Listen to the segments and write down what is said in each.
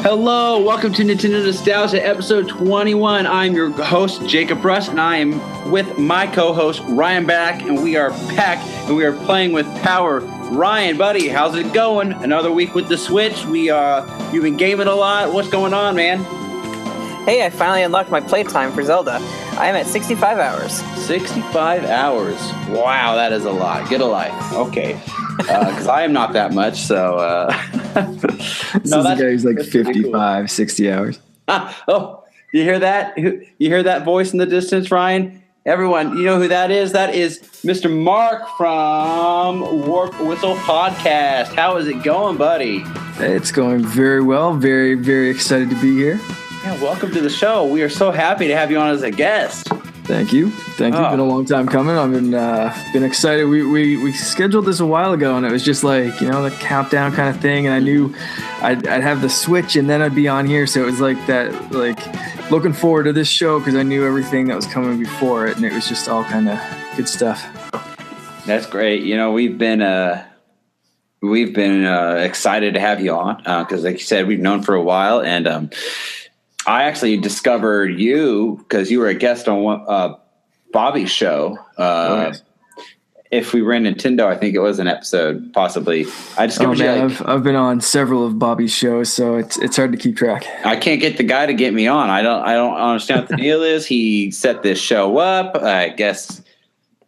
Hello, welcome to Nintendo Nostalgia, episode 21. I'm your host, Jacob Rush, and I am with my co-host, Ryan Back, and we are back, and we are playing with power. Ryan, buddy, how's it going? Another week with the Switch. You've been gaming a lot. What's going on, man? Hey, I finally unlocked my playtime for Zelda. I am at 65 hours. 65 hours. Wow, that is a lot. Get a life. Okay. Because I am not that much, so... This is a guy who's like 55, cool. 60 hours. Oh, you hear that? You hear that voice in the distance, Ryan? Everyone, you know who that is? That is Mr. Mark from Warp Whistle Podcast. How is it going, buddy? It's going very well. Very, very excited to be here. Yeah, welcome to the show. We are so happy to have you on as a guest. Thank you. Been a long time coming. I've been excited. We scheduled this a while ago, and it was just like, the countdown kind of thing. And I knew I'd have the Switch, and then I'd be on here. So it was like that, like looking forward to this show because I knew everything that was coming before it, and it was just all kind of good stuff. That's great. We've been excited to have you on because, like you said, we've known for a while, and I actually discovered you because you were a guest on Bobby's show. Nice. If we ran Nintendo, I think it was an episode, possibly. I discovered you. I've been on several of Bobby's shows, so it's hard to keep track. I can't get the guy to get me on. I don't understand what the deal is. He set this show up. I guess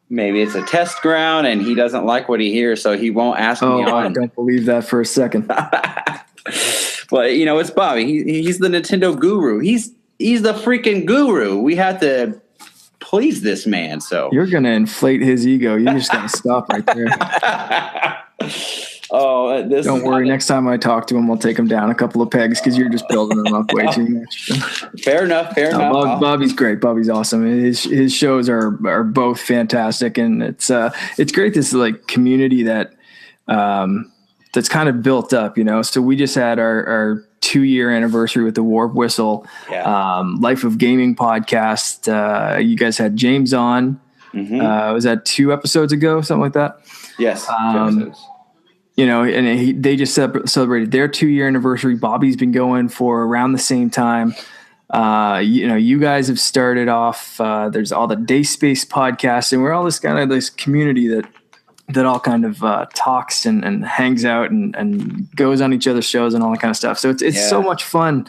maybe it's a test ground, and he doesn't like what he hears, so he won't ask me on. I don't believe that for a second. Well, it's Bobby. He's the Nintendo guru. He's the freaking guru. We have to please this man. So you're gonna inflate his ego. You just gotta stop right there. Don't worry. Next time I talk to him, I'll take him down a couple of pegs because you're just building him up way too much. Fair enough. Bobby's great. Bobby's awesome. His shows are both fantastic, and it's great. This like community that. That's kind of built up, So we just had our 2-year anniversary with the Warp Whistle Life of Gaming podcast. You guys had James on. Mm-hmm. Was that 2 episodes ago, something like that? Yes. 2 episodes. And they just celebrated their 2-year anniversary. Bobby's been going for around the same time. You guys have started off. There's all the Day Space podcasts, and we're all this kind of this community that all kind of talks and hangs out and goes on each other's shows and all that kind of stuff. So it's so much fun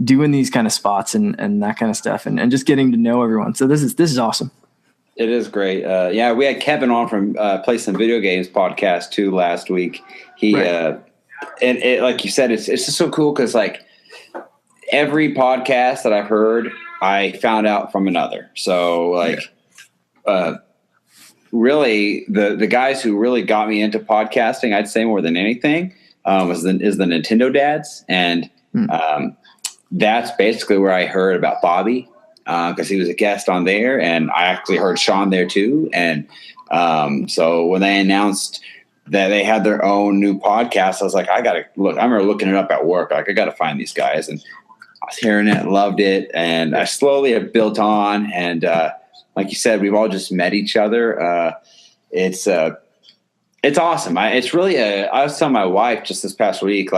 doing these kind of spots and that kind of stuff and just getting to know everyone. So this is awesome. It is great. We had Kevin on from Play Some Video Games podcast too last week. He and it, like you said, it's just so cool because like every podcast that I've heard, I found out from another. So really, the guys who really got me into podcasting, I'd say more than anything, is the Nintendo dads, and that's basically where I heard about Bobby because he was a guest on there, and I actually heard Sean there too. And so when they announced that they had their own new podcast, I was like, I gotta look. I remember looking it up at work. Like, I gotta find these guys, and I was hearing it, loved it, and I slowly have built on and. Like you said, we've all just met each other. It's awesome. It's really I was telling my wife just this past week,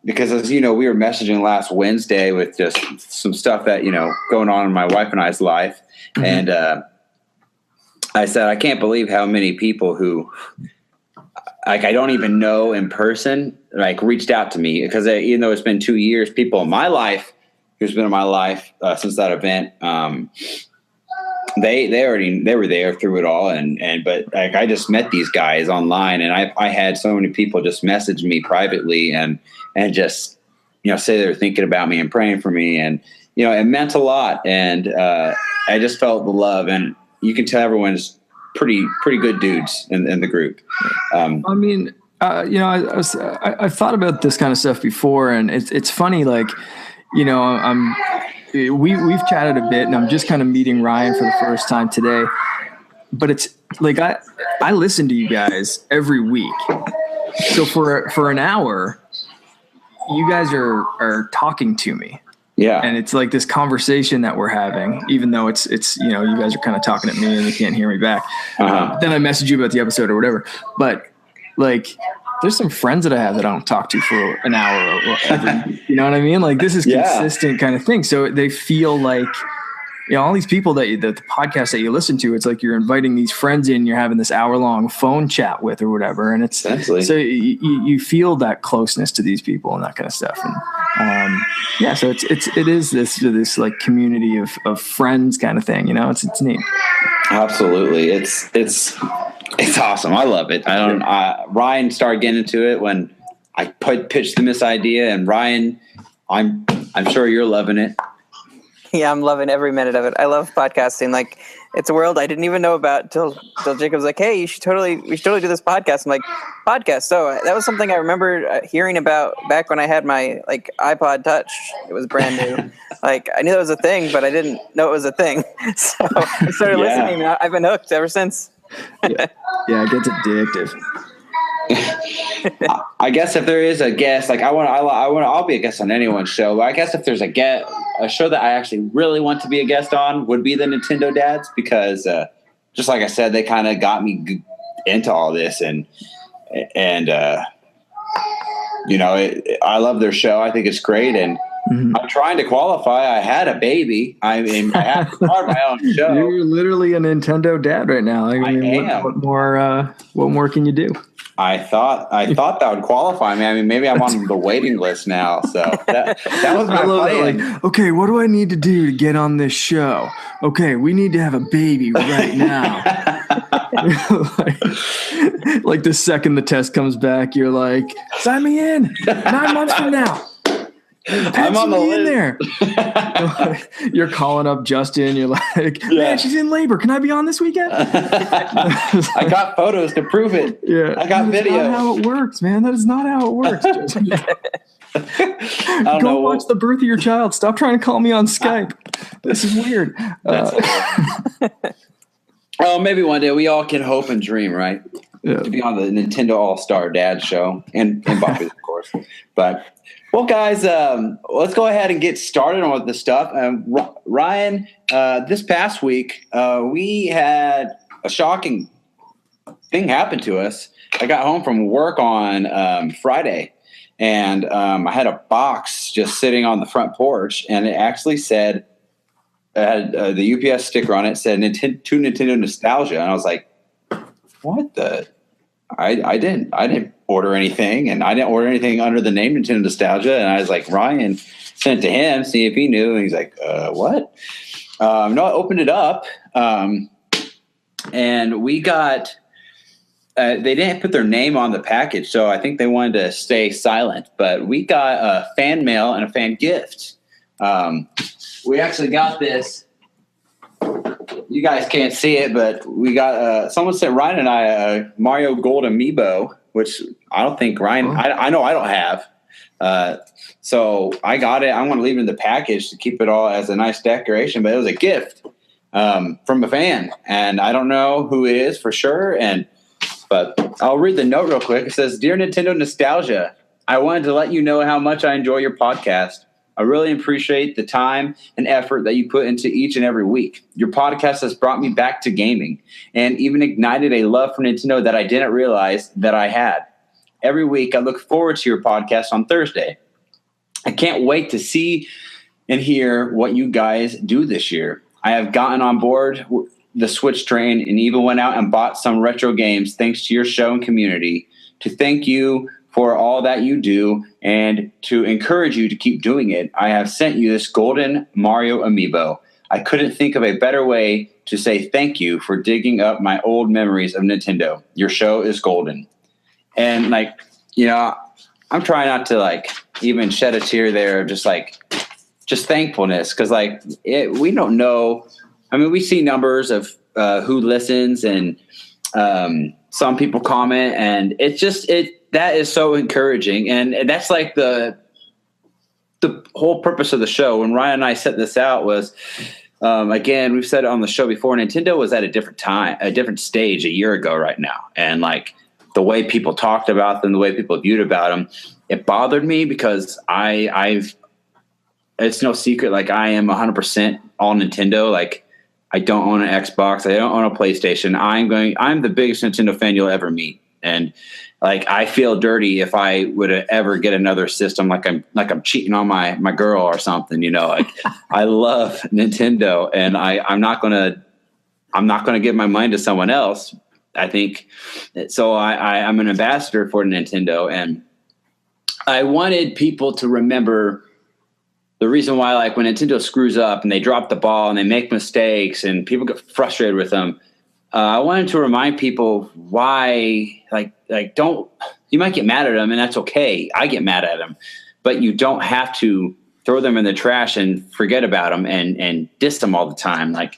because as you know, we were messaging last Wednesday with just some stuff that, going on in my wife and I's life. Mm-hmm. And I said, I can't believe how many people who I don't even know in person, reached out to me because even though it's been 2 years, people in my life who's been in my life since that event. They were there through it all, but I just met these guys online, and I had so many people just message me privately and just say they were thinking about me and praying for me, and it meant a lot, and I just felt the love, and you can tell everyone's pretty good dudes in the group. I've thought about this kind of stuff before, and it's funny, we've chatted a bit, and I'm just kind of meeting Ryan for the first time today. But it's like I listen to you guys every week. So for an hour, you guys are talking to me. Yeah. And it's like this conversation that we're having, even though it's you guys are kind of talking at me and you can't hear me back. Uh-huh. Then I message you about the episode or whatever. But like there's some friends that I have that I don't talk to for an hour or every, you know what I mean? Like this is consistent kind of thing. So they feel like, you know, all these people that the podcast that you listen to, it's like you're inviting these friends in, you're having this hour-long phone chat with or whatever. And it's so you feel that closeness to these people and that kind of stuff. And so it is this like community of friends kind of thing, you know, it's neat. Absolutely. It's awesome. I love it. Ryan started getting into it when I pitched him this idea, and Ryan, I'm sure you're loving it. Yeah, I'm loving every minute of it. I love podcasting. Like, it's a world I didn't even know about till Jacob's like, "Hey, we should totally do this podcast." I'm like, "Podcast?" So that was something I remember hearing about back when I had my like iPod Touch. It was brand new. Like, I knew that was a thing, but I didn't know it was a thing. So I started listening, and I've been hooked ever since. Yeah, it gets addictive. I guess if there is a guest, like I'll be a guest on anyone's show. But I guess if there's a show that I actually really want to be a guest on would be the Nintendo Dads, because just like I said, they kind of got me into all this, and you know, I love their show. I think it's great, and I'm trying to qualify. I had a baby. I mean, I have to start my own show. You're literally a Nintendo dad right now. I mean, what more can you do? I thought that would qualify me. I mean, maybe I'm on the waiting list now. So that was my plan. Like, okay, what do I need to do to get on this show? Okay, we need to have a baby right now. like the second the test comes back, you're like, sign me in 9 months from now. I'm on the list. In there. You're calling up Justin. You're like, man, she's in labor. Can I be on this weekend? I got photos to prove it. Yeah, I got video. That's not how it works, man. That is not how it works. Go watch the birth of your child. Stop trying to call me on Skype. This is weird. Oh, maybe one day we all can hope and dream, right? Yeah. To be on the Nintendo All-Star Dad show and Bobby's, of course. But well, guys, let's go ahead and get started on the stuff. Ryan, this past week, we had a shocking thing happen to us. I got home from work on Friday, and I had a box just sitting on the front porch, and it actually said, had the UPS sticker on it, said to Nintendo Nostalgia, and I was like, what the? I didn't order anything, and I didn't order anything under the name Nintendo Nostalgia. And I was like, Ryan sent it to him, see if he knew. And he's like, what? No, I opened it up, and we got. They didn't put their name on the package, so I think they wanted to stay silent. But we got a fan mail and a fan gift. We actually got this. You guys can't see it, but we got someone sent Ryan and I a Mario Gold amiibo, which I don't think Ryan. I know I don't have. So I got it. I'm going to leave it in the package to keep it all as a nice decoration. But it was a gift from a fan, and I don't know who it is for sure. But I'll read the note real quick. It says, "Dear Nintendo Nostalgia, I wanted to let you know how much I enjoy your podcast. I really appreciate the time and effort that you put into each and every week. Your podcast has brought me back to gaming and even ignited a love for Nintendo that I didn't realize that I had. Every week, I look forward to your podcast on Thursday. I can't wait to see and hear what you guys do this year. I have gotten on board the Switch train and even went out and bought some retro games thanks to your show and community. To thank you for all that you do and to encourage you to keep doing it, I have sent you this golden Mario amiibo. I couldn't think of a better way to say thank you for digging up my old memories of Nintendo. Your show is golden." And like, you know, I'm trying not to like even shed a tear there, just thankfulness. Cause like we don't know. I mean, we see numbers of who listens and some people comment, and that is so encouraging. And that's like the whole purpose of the show. When Ryan and I set this out was, again, we've said it on the show before, Nintendo was at a different time, a different stage a year ago right now. And like the way people talked about them, the way people viewed about them, it bothered me because it's no secret. Like I am 100% all Nintendo. Like I don't own an Xbox. I don't own a PlayStation. I'm the biggest Nintendo fan you'll ever meet. And like, I feel dirty if I would ever get another system, like I'm cheating on my girl or something, like I love Nintendo, and I'm not going to give my money to someone else. I think so. I'm an ambassador for Nintendo, and I wanted people to remember the reason why, like, when Nintendo screws up and they drop the ball and they make mistakes and people get frustrated with them. I wanted to remind people why, like, you might get mad at them, and that's okay. I get mad at them, but you don't have to throw them in the trash and forget about them and diss them all the time. Like,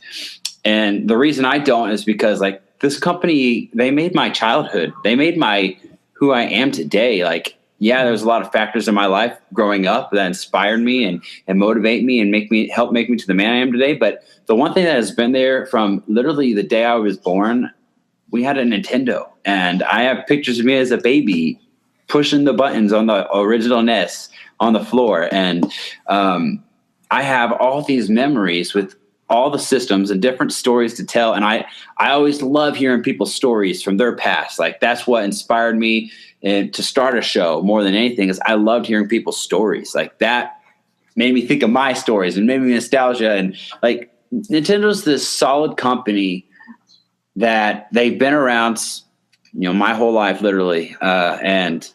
and the reason I don't is because, like, this company, they made my childhood. They made who I am today. Like, yeah, there's a lot of factors in my life growing up that inspired me and motivate me and help make me to the man I am today. But the one thing that has been there from literally the day I was born, we had a Nintendo, and I have pictures of me as a baby pushing the buttons on the original NES on the floor. And I have all these memories with all the systems and different stories to tell. And I always love hearing people's stories from their past. Like, that's what inspired me to start a show more than anything, is I loved hearing people's stories. Like, that made me think of my stories and made me nostalgia. And like, Nintendo's this solid company that they've been around, my whole life, literally. And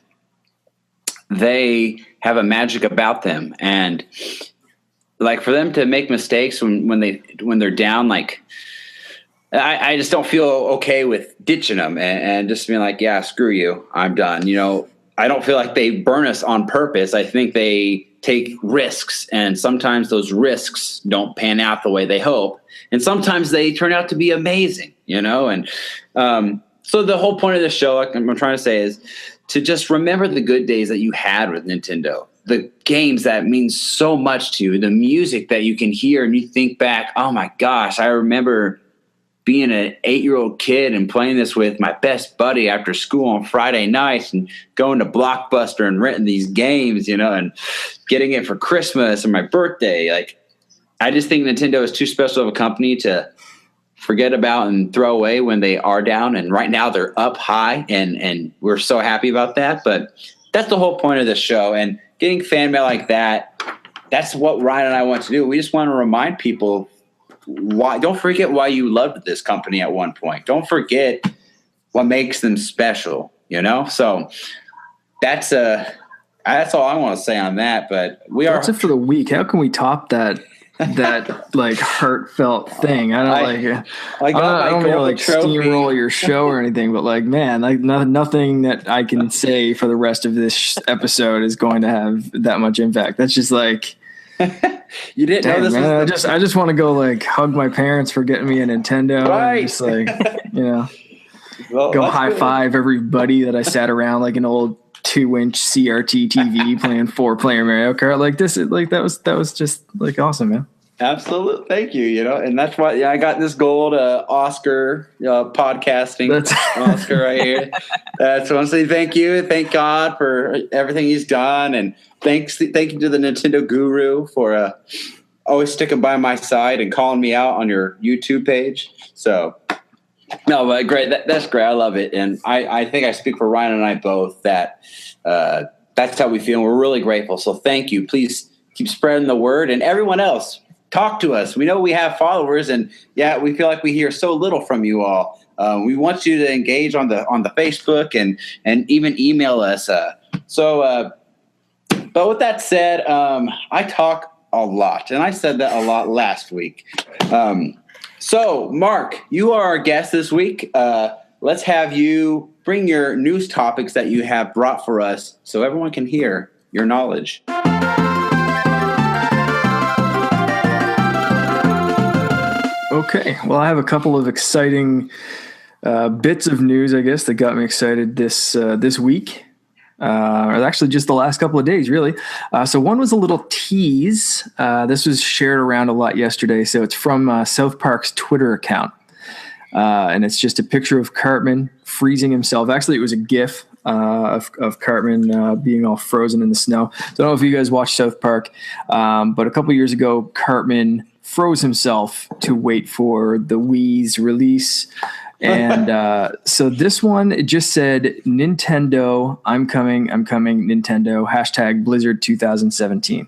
they have a magic about them. And like, for them to make mistakes when they're down, like, I just don't feel okay with ditching them and just being like, yeah, screw you, I'm done. I don't feel like they burn us on purpose. I think they take risks, and sometimes those risks don't pan out the way they hope, and sometimes they turn out to be amazing, and so the whole point of the show, like I'm trying to say, is to just remember the good days that you had with Nintendo, the games that mean so much to you, the music that you can hear and you think back, oh my gosh, I remember being an 8-year-old kid and playing this with my best buddy after school on Friday nights and going to Blockbuster and renting these games, and getting it for Christmas and my birthday. Like, I just think Nintendo is too special of a company to forget about and throw away when they are down. And right now they're up high, and we're so happy about that. But that's the whole point of this show. And getting fan mail like that, that's what Ryan and I want to do. We just want to remind people don't forget why you loved this company at one point. Don't forget what makes them special, So that's all I want to say on that. But that's it for the week. How can we top that like heartfelt thing? I don't mean to like steamroll your show or anything, but like, man, like nothing that I can say for the rest of this episode is going to have that much impact. That's just like, you didn't know this, man. I just want to go like hug my parents for getting me a Nintendo, right? And just like, go high five everybody that I sat around like an old 2-inch CRT TV playing 4-player Mario Kart. Like, this is like, that was just like awesome, man. Absolutely. Thank you. And that's why I got this gold Oscar podcasting. That's Oscar right here. So I want to say thank you. Thank God for everything he's done. And thank you to the Nintendo Guru for always sticking by my side and calling me out on your YouTube page. So, no, but great. That's great. I love it. And I think I speak for Ryan and I both that that's how we feel. And we're really grateful. So thank you. Please keep spreading the word. And everyone else, talk to us. We know we have followers, and we feel like we hear so little from you all. We want you to engage on the Facebook and even email us. But with that said, I talk a lot, and I said that a lot last week. So Mark, you are our guest this week. Let's have you bring your news topics that you have brought for us so everyone can hear your knowledge. Okay, well, I have a couple of exciting bits of news, I guess, that got me excited this week, or actually just the last couple of days, really. So one was a little tease. This was shared around a lot yesterday, so it's from South Park's Twitter account, and it's just a picture of Cartman freezing himself. Actually, it was a GIF of Cartman being all frozen in the snow. So I don't know if you guys watched South Park, but a couple years ago, Cartman froze himself to wait for the Wii's release, And so this one, it just said Nintendo, I'm coming, Nintendo, hashtag Blizzard 2017.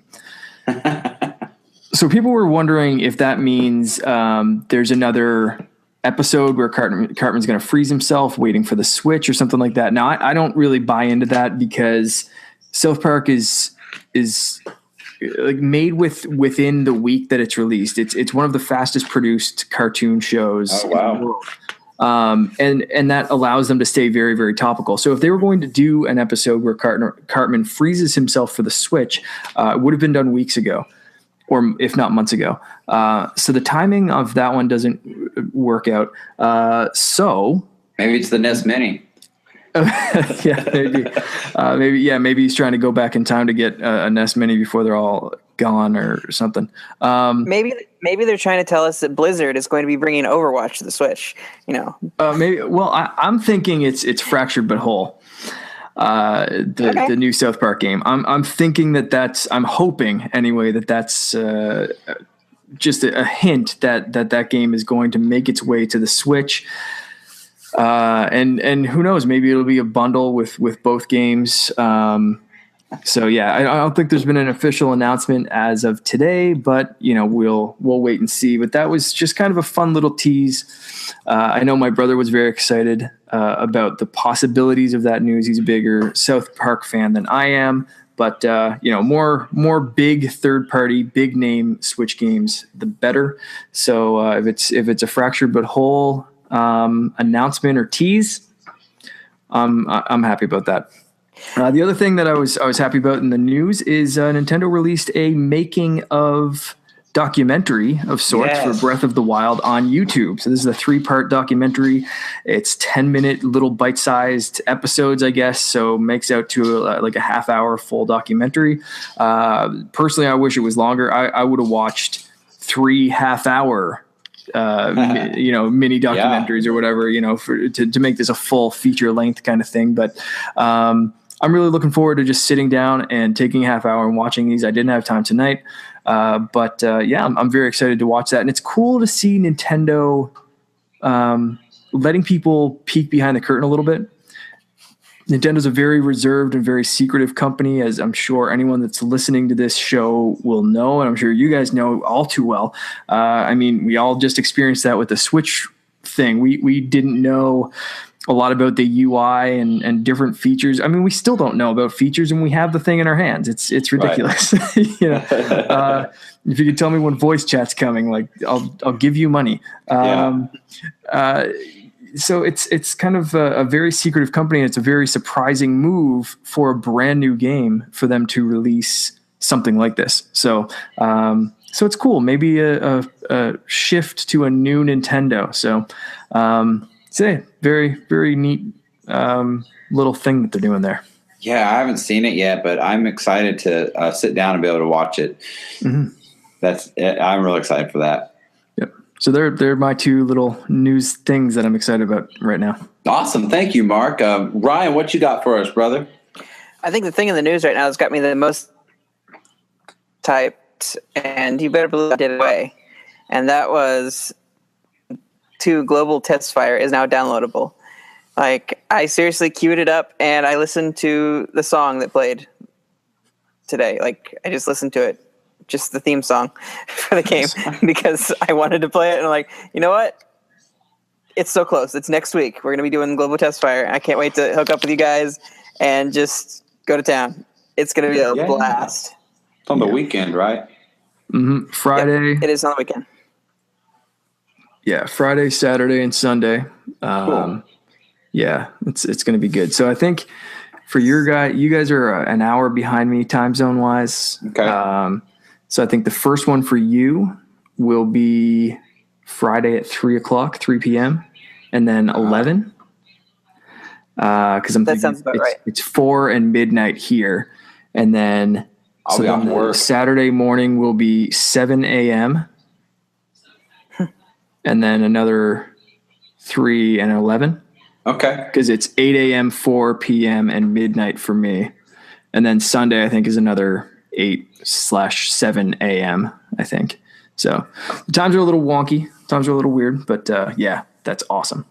So people were wondering if that means there's another episode where Cartman's going to freeze himself waiting for the Switch or something like that. Now, I don't really buy into that because South Park is like made within the week that it's released. It's one of the fastest produced cartoon shows in the world. And that allows them to stay very, very topical. So if they were going to do an episode where Cartman freezes himself for the Switch, it would have been done weeks ago, or if not months ago. So the timing of that one doesn't work out. So maybe it's the NES Mini. Yeah, maybe he's trying to go back in time to get a NES Mini before they're all gone or something. Maybe they're trying to tell us that Blizzard is going to be bringing Overwatch to the Switch. Maybe. Well, I'm thinking it's Fractured But Whole. The new South Park game. I'm thinking I'm hoping anyway that's just a hint that game is going to make its way to the Switch. And who knows, maybe it'll be a bundle with both games. So yeah, I don't think there's been an official announcement as of today, but we'll wait and see. But that was just kind of a fun little tease. I know my brother was very excited about the possibilities of that news. He's a bigger South Park fan than I am, but more big third party, big name Switch games, the better. So if it's a Fractured But Whole announcement or tease, I'm happy about that. The other thing that I was happy about in the news is Nintendo released a making of documentary of sorts for Breath of the Wild on YouTube. So this is a 3-part documentary. It's 10-minute little bite-sized episodes, I guess. So makes out to like a half-hour full documentary. Personally, I wish it was longer. I would have watched 3 half-hour mini documentaries or whatever, to make this a full feature length kind of thing. But I'm really looking forward to just sitting down and taking a half hour and watching these. I didn't have time tonight. But I'm very excited to watch that. And it's cool to see Nintendo letting people peek behind the curtain a little bit. Nintendo's a very reserved and very secretive company, as I'm sure anyone that's listening to this show will know, and I'm sure you guys know all too well. We all just experienced that with the Switch thing. We didn't know a lot about the UI and different features. We still don't know about features, and we have the thing in our hands. It's ridiculous. Right. If you could tell me when voice chat's coming, like I'll give you money. So it's kind of a very secretive company. And it's a very surprising move for a brand new game for them to release something like this. So it's cool. Maybe a shift to a new Nintendo. So it's a very, very neat little thing that they're doing there. Yeah, I haven't seen it yet, but I'm excited to sit down and be able to watch it. Mm-hmm. I'm really excited for that. Yep. So they're my 2 little news things that I'm excited about right now. Awesome. Thank you, Mark. Ryan, what you got for us, brother? I think the thing in the news right now that's got me the most typed, and you better believe I did it away, and that was 2 Global Test Fire is now downloadable. Like, I seriously queued it up, and I listened to the song that played today. Like, I just listened to it. Just the theme song for the game because I wanted to play it, and I'm like, you know what? It's so close. It's next week. We're going to be doing Global Test Fire. I can't wait to hook up with you guys and just go to town. It's going to be a blast. It's on the weekend, right? Mm-hmm. Friday. Yep, it is on the weekend. Yeah, Friday, Saturday, and Sunday. Cool. Yeah, it's going to be good. So I think for you guys are an hour behind me time zone wise. Okay. So I think the first one for you will be Friday at 3 p.m. and then 11. Because I'm that thinking sounds about right. It's 4 and midnight here, and then I'll be on work. Saturday morning will be 7 a.m. and then another 3 and 11. Okay. Because it's 8 a.m., 4 p.m., and midnight for me, and then Sunday I think is another 8/7 a.m. I think. So the times are a little wonky. Times are a little weird, but yeah, that's awesome.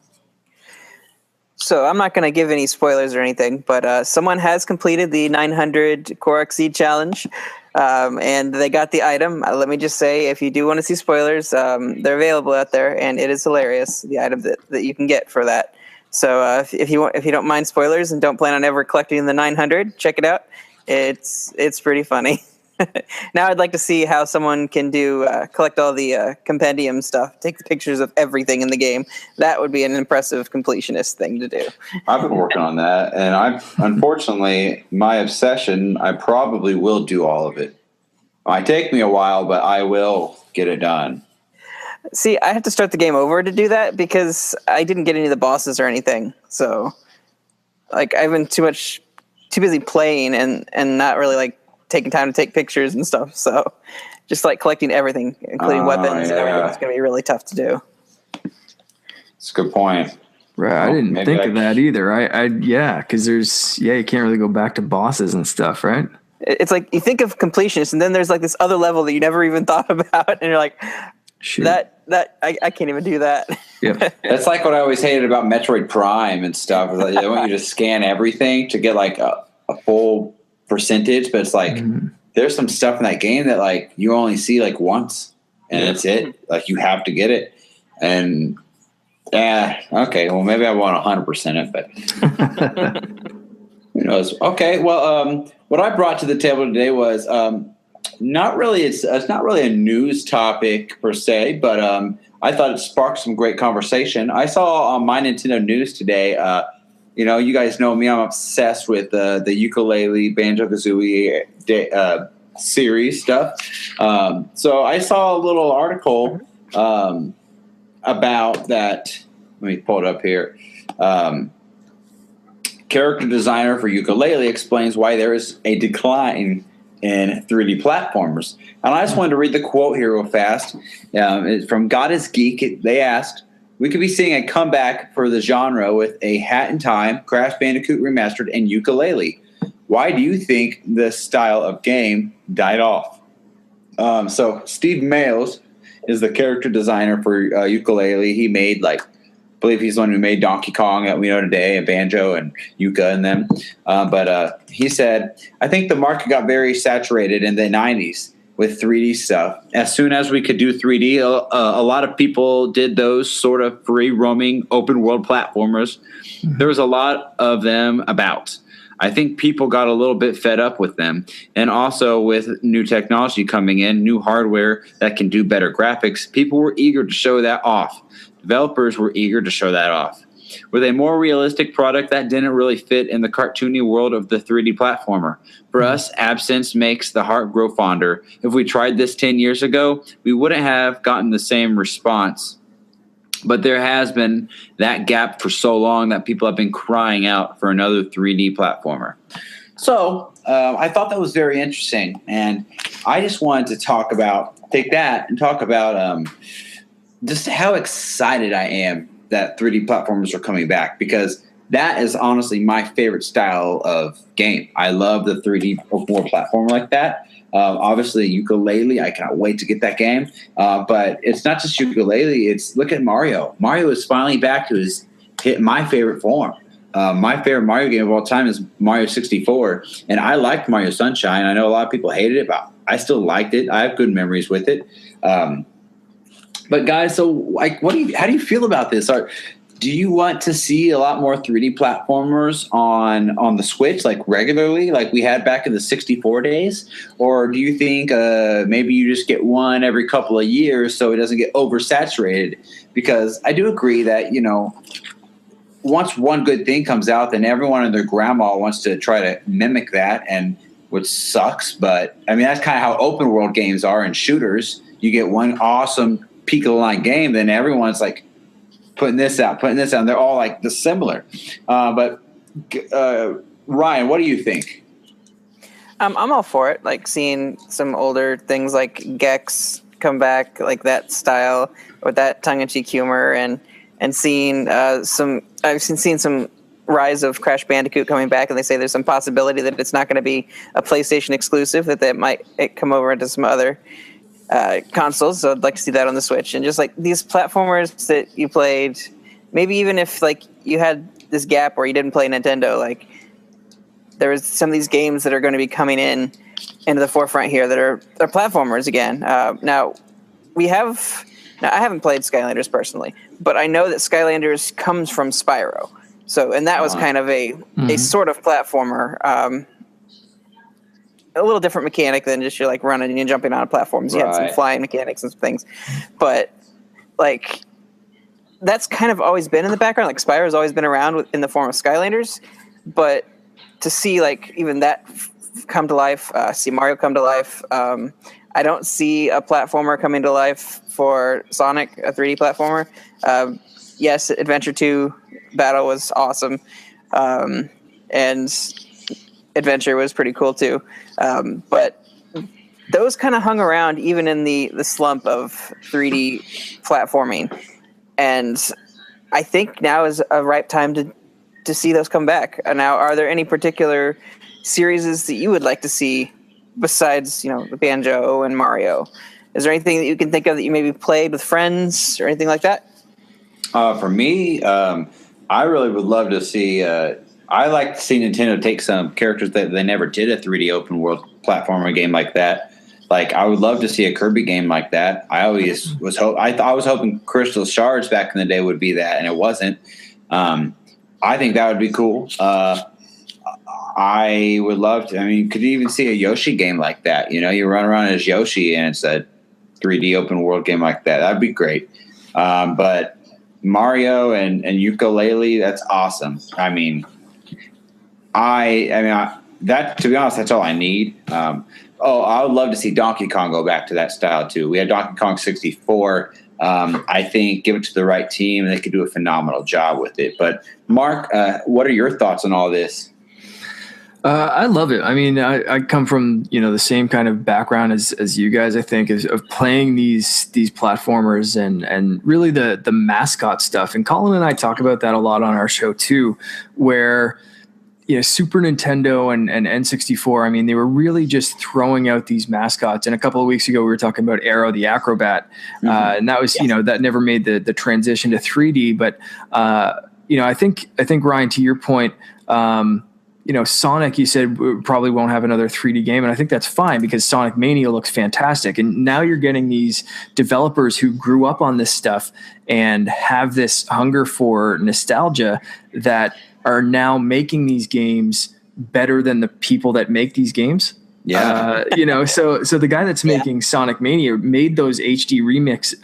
So I'm not going to give any spoilers or anything, but someone has completed the 900 Korok Seed challenge, and they got the item. Let me just say, if you do want to see spoilers, they're available out there, and it is hilarious, the item that you can get for that. So if you don't mind spoilers and don't plan on ever collecting the 900, check it out. It's pretty funny. Now I'd like to see how someone can collect all the compendium stuff, take the pictures of everything in the game. That would be an impressive completionist thing to do. I've been working on that, and unfortunately, my obsession, I probably will do all of it. It might take me a while, but I will get it done. See, I have to start the game over to do that because I didn't get any of the bosses or anything. So, like, I've been too busy playing and not really like taking time to take pictures and stuff. So just like collecting everything, including weapons and everything, it's going to be really tough to do. It's a good point. Right. I didn't think of that either. Because you can't really go back to bosses and stuff, right? It's like you think of completionists and then there's like this other level that you never even thought about. And you're like, shoot. I can't even do that. Yeah. That's like what I always hated about Metroid Prime and stuff. Like they want you to scan everything to get like a full percentage, but it's like there's some stuff in that game that like you only see like once and that's it. Like you have to get it. And okay, well maybe I want 100% it, but who knows? Okay, well what I brought to the table today was not really it's not really a news topic per se, but I thought it sparked some great conversation. I saw on my Nintendo News today you guys know me. I'm obsessed with the ukulele Banjo-Kazooie series stuff. So I saw a little article about that. Let me pull it up here. Character designer for ukulele explains why there is a decline in 3D platformers. And I just wanted to read the quote here real fast. It's from God is Geek. They asked, "We could be seeing a comeback for the genre with a Hat in Time, Crash Bandicoot Remastered, and ukulele. Why do you think this style of game died off?" So Steve Mayles is the character designer for ukulele. He made I believe he's the one who made Donkey Kong that we know today, and Banjo and Yuka and them. But he said, "I think the market got very saturated in the 90s with 3D stuff. As soon as we could do 3D, a lot of people did those sort of free roaming open world platformers. There was a lot of them about. I think people got a little bit fed up with them. And also with new technology coming in, new hardware that can do better graphics, people were eager to show that off. Developers were eager to show that off. With a more realistic product that didn't really fit in the cartoony world of the 3D platformer. For us, absence makes the heart grow fonder. If we tried this 10 years ago, we wouldn't have gotten the same response. But there has been that gap for so long that people have been crying out for another 3D platformer." So I thought that was very interesting. And I just wanted to take that and talk about just how excited I am that 3D platformers are coming back, because that is honestly my favorite style of game. I love the 3D open world platform like that. Obviously, ukulele, I cannot wait to get that game. But it's not just ukulele. Look at Mario. Mario is finally back to my favorite form. My favorite Mario game of all time is Mario 64. And I liked Mario Sunshine. I know a lot of people hated it, but I still liked it. I have good memories with it. But guys, so how do you feel about this? Do you want to see a lot more 3D platformers on the Switch, like regularly, like we had back in the 64 days? Or do you think maybe you just get one every couple of years so it doesn't get oversaturated? Because I do agree that, once one good thing comes out, then everyone and their grandma wants to try to mimic that, and which sucks. But, I mean, that's kind of how open world games are and shooters. You get one awesome peak of the line game, then everyone's like putting this out. And they're all like dissimilar. But Ryan, what do you think? I'm all for it. Like seeing some older things like Gex come back, like that style with that tongue-in-cheek humor, and seeing I've seen some rise of Crash Bandicoot coming back, and they say there's some possibility that it's not going to be a PlayStation exclusive, that might come over into some other consoles. So I'd like to see that on the Switch. And just like these platformers that you played, maybe even if like you had this gap where you didn't play Nintendo, like there was some of these games that are going to be coming into the forefront here that are platformers again. Now I haven't played Skylanders personally, but I know that Skylanders comes from Spyro. So, and that was kind of a sort of platformer, a little different mechanic than just you're like running and jumping on platforms. You had some flying mechanics and some things, but like that's kind of always been in the background. Like Spyro's always been around in the form of Skylanders, but to see like even that come to life, see Mario come to life. I don't see a platformer coming to life for Sonic, a 3D platformer. Yes, Adventure 2 Battle was awesome, and Adventure was pretty cool too. But those kind of hung around even in the slump of 3D platforming. And I think now is a ripe time to see those come back. Now, are there any particular series that you would like to see besides, the Banjo and Mario? Is there anything that you can think of that you maybe played with friends or anything like that? For me, I really would love to see. I like to see Nintendo take some characters that they never did a 3D open world platformer game like that. Like I would love to see a Kirby game like that. I always was I was hoping Crystal Shards back in the day would be that, and it wasn't. I think that would be cool. I would love to. I mean, you could even see a Yoshi game like that. You run around as Yoshi, and it's a 3D open world game like that. That'd be great. But Mario and Ukulele, that's awesome. I mean, that, to be honest, that's all I need. I would love to see Donkey Kong go back to that style too. We had Donkey Kong 64. I think give it to the right team and they could do a phenomenal job with it. But Mark, what are your thoughts on all this? I love it. I mean, I come from, the same kind of background as you guys, I think, of playing these platformers and really the mascot stuff. And Colin and I talk about that a lot on our show too, where Super Nintendo and N64, I mean, they were really just throwing out these mascots. And a couple of weeks ago, we were talking about Arrow the Acrobat. And that was, that never made the transition to 3D. But, I think Ryan, to your point, Sonic, you said probably won't have another 3D game. And I think that's fine because Sonic Mania looks fantastic. And now you're getting these developers who grew up on this stuff and have this hunger for nostalgia that are now making these games better than the people that make these games. Yeah. So the guy that's making Sonic Mania made those HD remakes.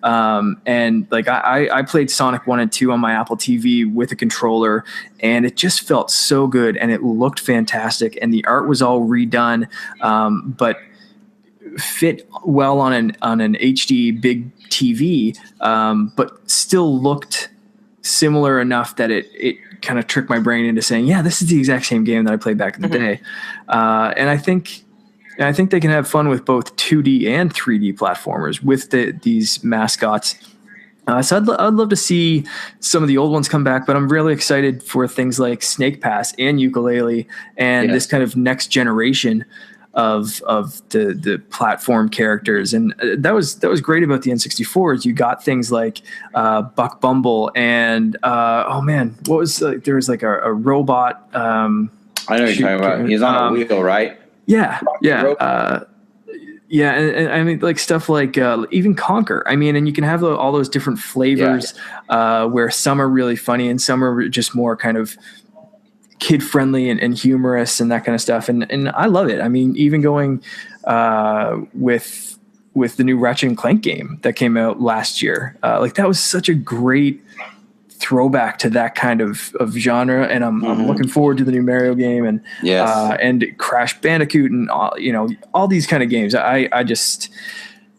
And like I played Sonic 1 and 2 on my Apple TV with a controller, and it just felt so good and it looked fantastic and the art was all redone, but fit well on an HD big TV, but still looked similar enough that it kind of tricked my brain into saying, yeah, this is the exact same game that I played back in the day. And I think they can have fun with both 2D and 3D platformers with these mascots. So I'd love to see some of the old ones come back, but I'm really excited for things like Snake Pass and Ukulele and this kind of next generation of the platform characters. And that was great about the N64 is you got things like Buck Bumble and what was there was like a robot. I know what you're talking about. He's on a wheel, right? Yeah. And I mean, like stuff like even Conquer. I mean, and you can have all those different flavors where some are really funny and some are just more kind of kid-friendly and humorous and that kind of stuff. And I love it. I mean, even going with the new Ratchet & Clank game that came out last year, like that was such a great throwback to that kind of genre. And I'm looking forward to the new Mario game and Crash Bandicoot and all these kind of games. I just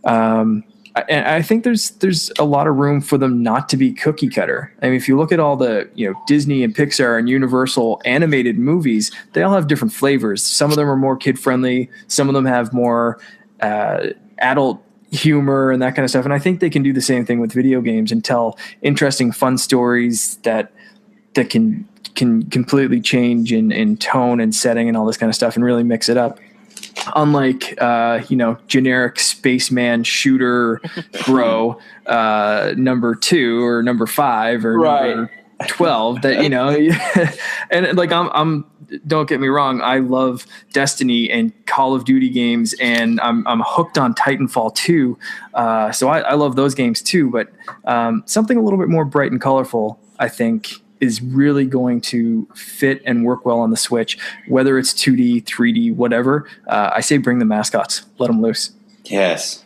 and I think there's a lot of room for them not to be cookie cutter. I mean, if you look at all the Disney and Pixar and Universal animated movies, they all have different flavors. Some of them are more kid friendly. Some of them have more adult humor and that kind of stuff. And I think they can do the same thing with video games and tell interesting, fun stories that can completely change in tone and setting and all this kind of stuff and really mix it up. Unlike generic spaceman shooter bro number 2 or number 5 or right. 12 that, and like, I'm don't get me wrong, I love Destiny and Call of Duty games, and I'm hooked on Titanfall 2. So I love those games too, but something a little bit more bright and colorful, I think, is really going to fit and work well on the Switch, whether it's 2D, 3D, whatever. I say bring the mascots, let them loose. Yes.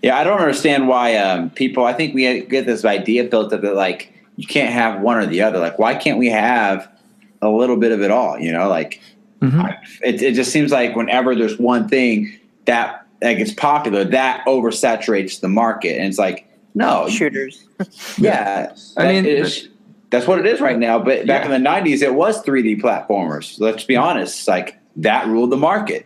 Yeah, I don't understand why people, I think we get this idea built up that, like, you can't have one or the other. Like, why can't we have a little bit of it all? It just seems like whenever there's one thing that gets popular, that oversaturates the market. And it's like, no. Shooters. Yeah. That's what it is right now. But back in the 90s, it was 3D platformers. Let's be honest. Like, that ruled the market.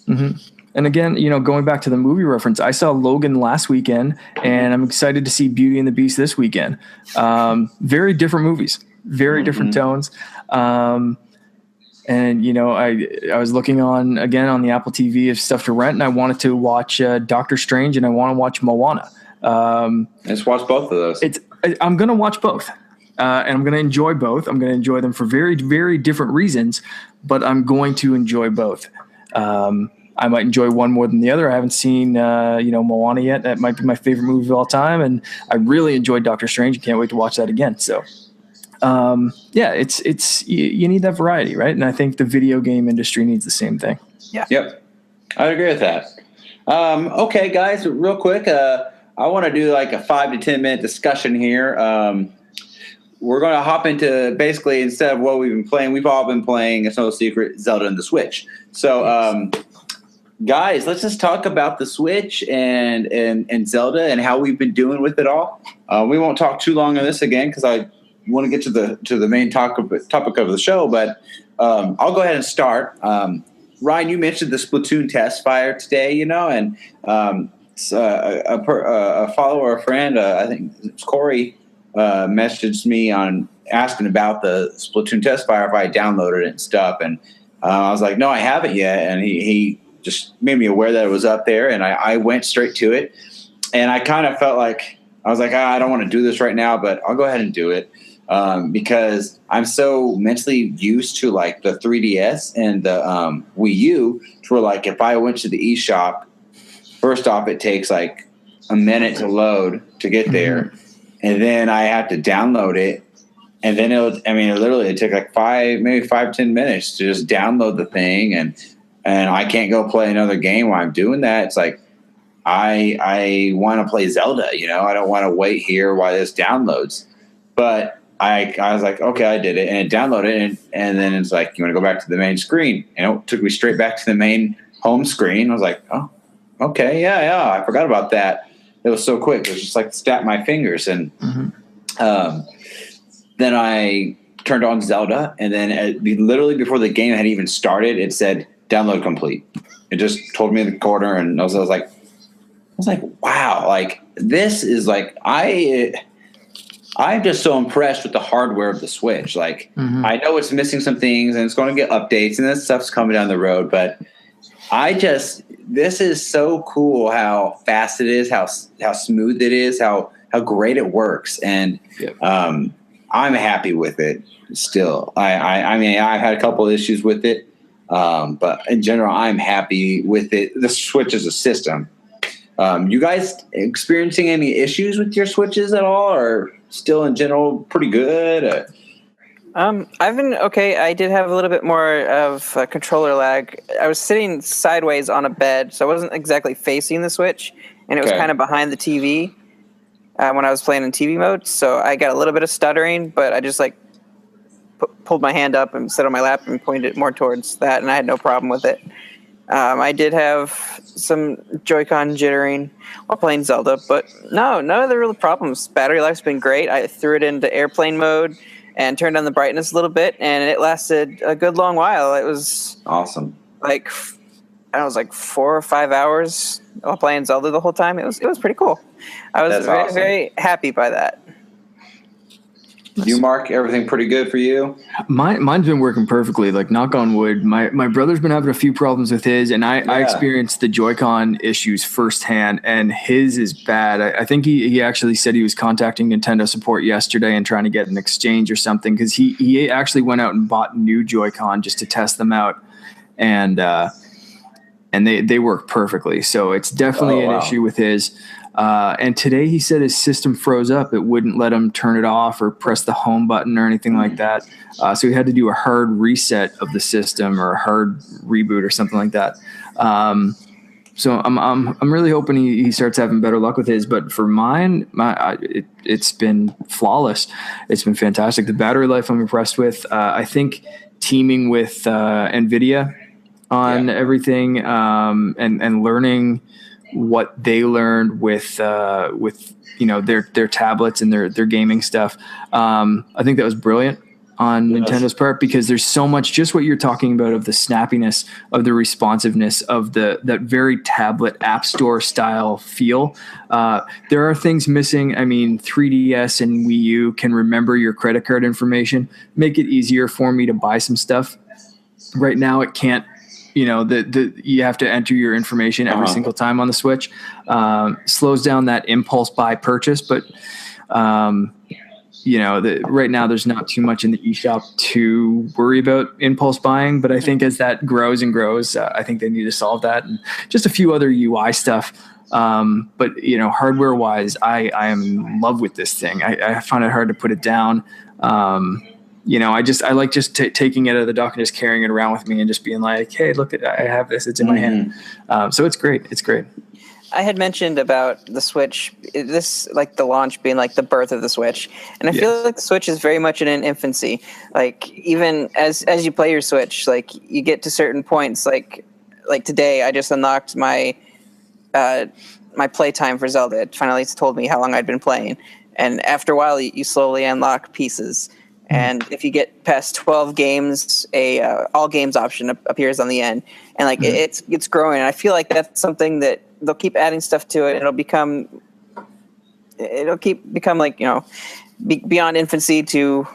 Mm-hmm. And again, going back to the movie reference, I saw Logan last weekend, and I'm excited to see Beauty and the Beast this weekend. Very different movies, very different tones. And, I was looking on the Apple TV of stuff to rent, and I wanted to watch Doctor Strange, and I want to watch Moana. Let's watch both of those. I'm going to watch both, and I'm going to enjoy both. I'm going to enjoy them for very, very different reasons, but I'm going to enjoy both. I might enjoy one more than the other. I haven't seen, Moana yet. That might be my favorite movie of all time. And I really enjoyed Doctor Strange. Can't wait to watch that again. So, it's you need that variety, right? And I think the video game industry needs the same thing. Yeah. Yep. I agree with that. Okay, guys, real quick. I want to do like a 5 to 10 minute discussion here. We're going to hop into basically, instead of what we've been playing, we've all been playing, it's no secret, Zelda and the Switch. So, guys, let's just talk about the Switch and Zelda and how we've been doing with it all. We won't talk too long on this again because I want to get to the main topic of the show. But I'll go ahead and start. Ryan, you mentioned the Splatoon test fire today, and a follower, a friend, I think it's Corey, messaged me on asking about the Splatoon test fire if I downloaded it and stuff, and I was like, no, I haven't yet, and he just made me aware that it was up there, and I went straight to it, and I kind of felt like I was like, I don't want to do this right now, but I'll go ahead and do it because I'm so mentally used to like the 3DS and the Wii U to where, like, if I went to the eShop, first off, it takes like a minute to load to get there, and then I have to download it. And then it took like 5-10 minutes to just download the thing, and I can't go play another game while I'm doing that. It's like I want to play Zelda, I don't want to wait here while this downloads. But I was like, okay, I did it, and it downloaded, and then it's like, you want to go back to the main screen? It took me straight back to the main home screen. I was like, oh, okay, yeah, I forgot about that. It was so quick. It was just like snap my fingers, and then I turned on Zelda, and then literally before the game had even started, it said download complete. It just told me in the corner, and I was like, wow, like this is like I'm just so impressed with the hardware of the Switch. Like I know it's missing some things, and it's going to get updates, and this stuff's coming down the road, but this is so cool how fast it is, how smooth it is, how great it works, and I'm happy with it still. I mean, I've had a couple of issues with it, but in general, I'm happy with it. The Switch is a system. You guys experiencing any issues with your Switches at all, or still in general pretty good? I've been okay. I did have a little bit more of controller lag. I was sitting sideways on a bed, so I wasn't exactly facing the Switch, and it was kind of behind the TV. When I was playing in TV mode, so I got a little bit of stuttering, but I just like pulled my hand up and set on my lap and pointed it more towards that, and I had no problem with it. I did have some Joy-Con jittering while playing Zelda, but none of the real problems. Battery life's been great. I threw it into airplane mode and turned down the brightness a little bit, and it lasted a good long while. It was awesome. Like, I was like 4 or 5 hours while playing Zelda the whole time. It was pretty cool. I was very, very happy by that. You, Mark, everything pretty good for you? Mine's been working perfectly. Like, knock on wood. My brother's been having a few problems with his, and I experienced the Joy-Con issues firsthand, and his is bad. I think he actually said he was contacting Nintendo support yesterday and trying to get an exchange or something, because he actually went out and bought new Joy-Con just to test them out, and they work perfectly. So it's definitely an issue with his. And today he said his system froze up. It wouldn't let him turn it off or press the home button or anything like that. So he had to do a hard reset of the system or a hard reboot or something like that. So I'm really hoping he starts having better luck with his. But for mine, it's been flawless. It's been fantastic. The battery life I'm impressed with. I think teaming with NVIDIA on everything and learning what they learned with their tablets and their gaming stuff. I think that was brilliant on Nintendo's part, because there's so much, just what you're talking about, of the snappiness, of the responsiveness, of that very tablet app store style feel. There are things missing. I mean, 3DS and Wii U can remember your credit card information, make it easier for me to buy some stuff. Right now it can't. You have to enter your information every single time on the Switch. Slows down that impulse buy purchase, but right now there's not too much in the eShop to worry about impulse buying. But I think as that grows and grows, I think they need to solve that, and just a few other UI stuff. But hardware wise, I am in love with this thing. I find it hard to put it down. I like just taking it out of the dock and just carrying it around with me and just being like, hey, look, I have this. It's in my hand. So it's great. It's great. I had mentioned about the Switch, like the launch being like the birth of the Switch. And I feel like the Switch is very much in an infancy. Like, even as you play your Switch, like, you get to certain points, like today I just unlocked my playtime for Zelda. It finally told me how long I'd been playing. And after a while, you slowly unlock pieces. And if you get past 12 games, all games option appears on the end, and it's growing. And I feel like that's something that they'll keep adding stuff to it. It'll keep become like beyond infancy to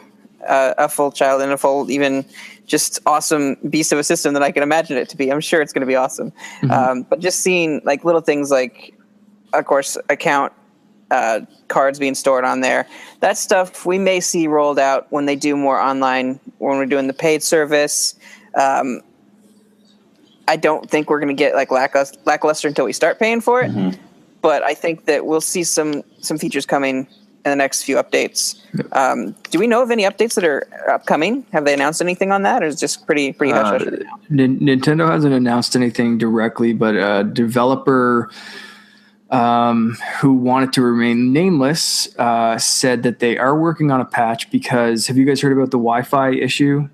a full child and a full, even just awesome beast of a system that I can imagine it to be. I'm sure it's going to be awesome. But just seeing like little things like, of course, account. Cards being stored on there. That stuff we may see rolled out when they do more online, when we're doing the paid service. I don't think we're going to get like lackluster until we start paying for it. But I think that we'll see some features coming in the next few updates. Do we know of any updates that are upcoming? Have they announced anything on that, or is it just pretty hush-hush right now? Nintendo hasn't announced anything directly, but a developer who wanted to remain nameless said that they are working on a patch, because have you guys heard about the Wi-Fi issue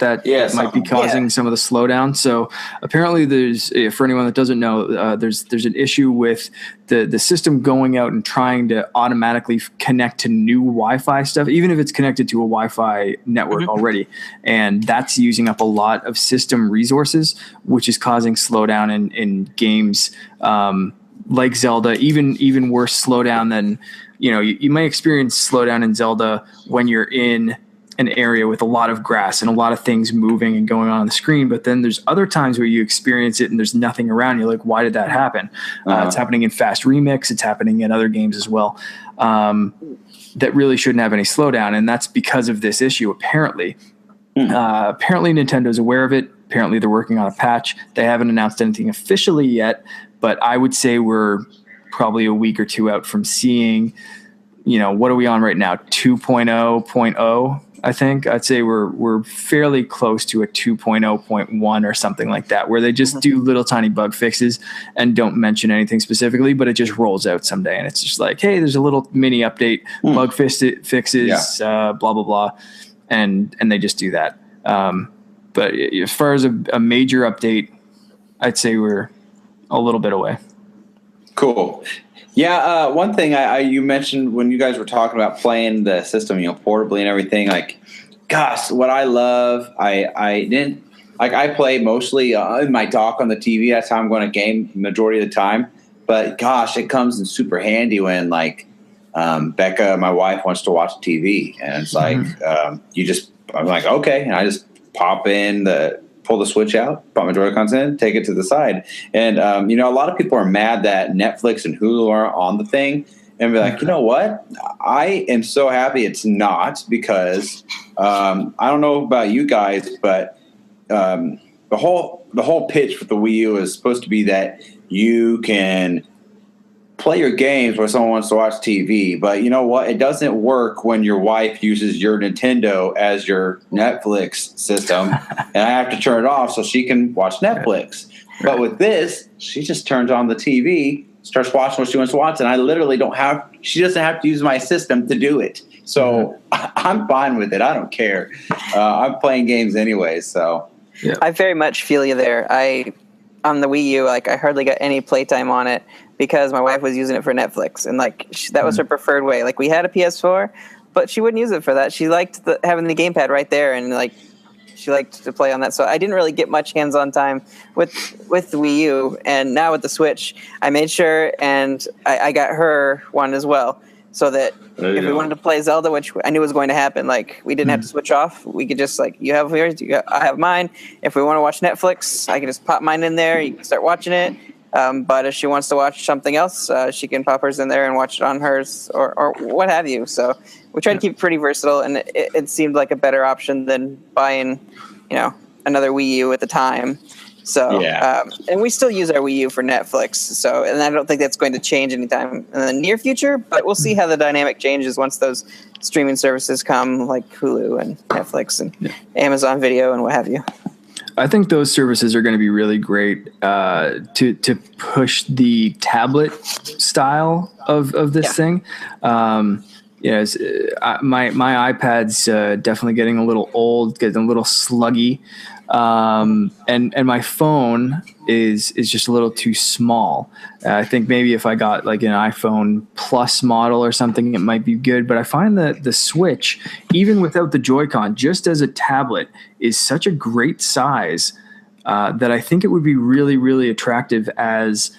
that might be causing some of the slowdown? So apparently there's, for anyone that doesn't know, there's an issue with the system going out and trying to automatically connect to new Wi-Fi stuff, even if it's connected to a Wi-Fi network already. And that's using up a lot of system resources, which is causing slowdown in games like Zelda, even worse slowdown than, you might experience slowdown in Zelda when you're in an area with a lot of grass and a lot of things moving and going on the screen. But then there's other times where you experience it and there's nothing around. You're like, why did that happen? It's happening in Fast Remix. It's happening in other games as well. That really shouldn't have any slowdown. And that's because of this issue, apparently. Apparently Nintendo's aware of it. Apparently they're working on a patch. They haven't announced anything officially yet, but I would say we're probably a week or two out from seeing, what are we on right now? 2.0.0, I think. I'd say we're fairly close to a 2.0.1 or something like that, where they just do little tiny bug fixes and don't mention anything specifically, but it just rolls out someday. And it's just like, hey, there's a little mini update, bug fixes, blah, blah, blah. And they just do that. But as far as a major update, I'd say we're a little bit away. Cool. Yeah, one thing you mentioned when you guys were talking about playing the system, portably and everything. Like, gosh, what I love, I didn't like. I play mostly in my dock on the TV. That's how I'm going to game majority of the time. But gosh, it comes in super handy when like Becca, my wife, wants to watch TV, and it's like I'm like, okay, and I just pull the switch out, put my Joy-Cons in, take it to the side, and a lot of people are mad that Netflix and Hulu aren't on the thing, and be like, you know what? I am so happy it's not, because I don't know about you guys, but the whole pitch with the Wii U is supposed to be that you can play your games where someone wants to watch TV, but you know what? It doesn't work when your wife uses your Nintendo as your Netflix system, and I have to turn it off so she can watch Netflix. Right. But with this, she just turns on the TV, starts watching what she wants to watch, and I literally she doesn't have to use my system to do it. So I'm fine with it. I don't care. I'm playing games anyway, so. Yeah. I very much feel you there. On the Wii U, I hardly got any playtime on it because my wife was using it for Netflix, and that was her preferred way. We had a PS4, but she wouldn't use it for that. She liked having the gamepad right there, and she liked to play on that. So I didn't really get much hands-on time with the Wii U, and now with the Switch, I made sure, and I got her one as well, so that if we wanted to play Zelda, which I knew was going to happen, we didn't have to switch off. We could just you have yours, I have mine. If we want to watch Netflix, I can just pop mine in there. You can start watching it. But if she wants to watch something else, she can pop hers in there and watch it on hers or what have you. So we try to keep it pretty versatile, and it seemed like a better option than buying, another Wii U at the time. So, and we still use our Wii U for Netflix. So, and I don't think that's going to change anytime in the near future, but we'll see how the dynamic changes once those streaming services come, like Hulu and Netflix and Amazon Video and what have you. I think those services are going to be really great to push the tablet style of this thing. My iPad's definitely getting a little old, getting a little sluggy. And my phone is just a little too small. I think maybe if I got an iPhone Plus model or something, it might be good. But I find that the Switch, even without the Joy-Con, just as a tablet, is such a great size that I think it would be really, really attractive as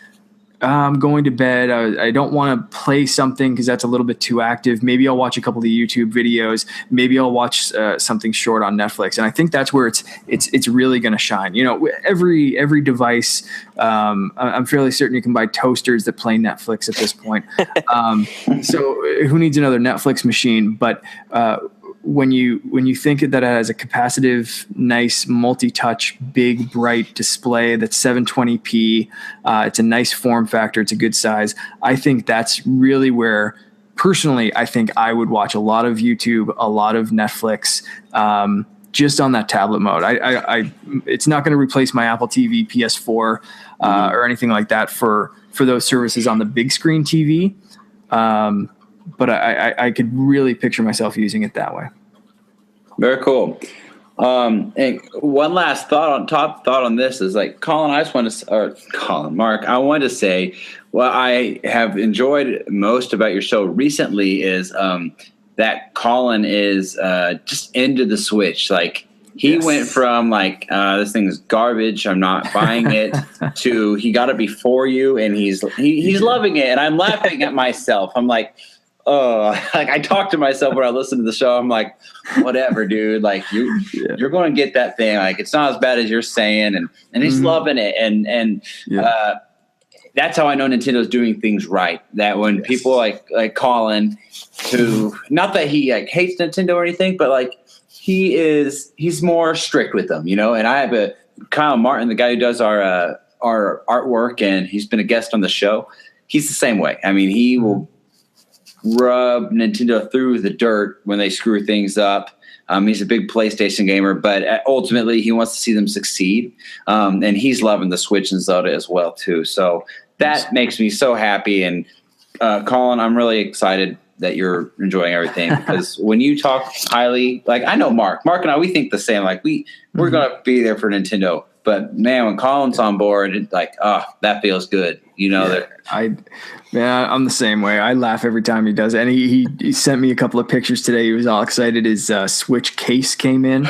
I'm going to bed. I don't want to play something because that's a little bit too active. Maybe I'll watch a couple of the YouTube videos. Maybe I'll watch something short on Netflix. And I think that's where it's really going to shine. Every device. I'm fairly certain you can buy toasters that play Netflix at this point. So who needs another Netflix machine? But when you think that it has a capacitive, nice, multi-touch, big, bright display that's 720p, it's a nice form factor, it's a good size. I think that's really where, personally, I think I would watch a lot of YouTube, a lot of Netflix, just on that tablet mode. It's not going to replace my Apple TV, PS4, or anything like that for those services on the big screen TV. But I could really picture myself using it that way. Very cool. And one last thought on this is Colin, Mark, I wanted to say what I have enjoyed most about your show recently is that Colin is just into the Switch. He went from this thing is garbage, I'm not buying it, to he got it before you, and he's loving it, and I'm laughing at myself. I'm like, oh, I talk to myself when I listen to the show. I'm like, whatever, dude. You're going to get that thing. It's not as bad as you're saying, and he's loving it, and that's how I know Nintendo's doing things right. That when people like Colin, who, not that he hates Nintendo or anything, but he's more strict with them, And I have Kyle Martin, the guy who does our artwork, and he's been a guest on the show. He's the same way. I mean, he will rub Nintendo through the dirt when they screw things up. He's a big PlayStation gamer, but ultimately he wants to see them succeed. And he's loving the Switch and Zelda as well too. So that makes me so happy. And Colin, I'm really excited that you're enjoying everything, because when you talk highly, I know Mark and I, we think the same. We're going to be there for Nintendo, but man, when Colin's on board, it's that feels good. I'm the same way. I laugh every time he does it. And he sent me a couple of pictures today. He was all excited. His Switch case came in.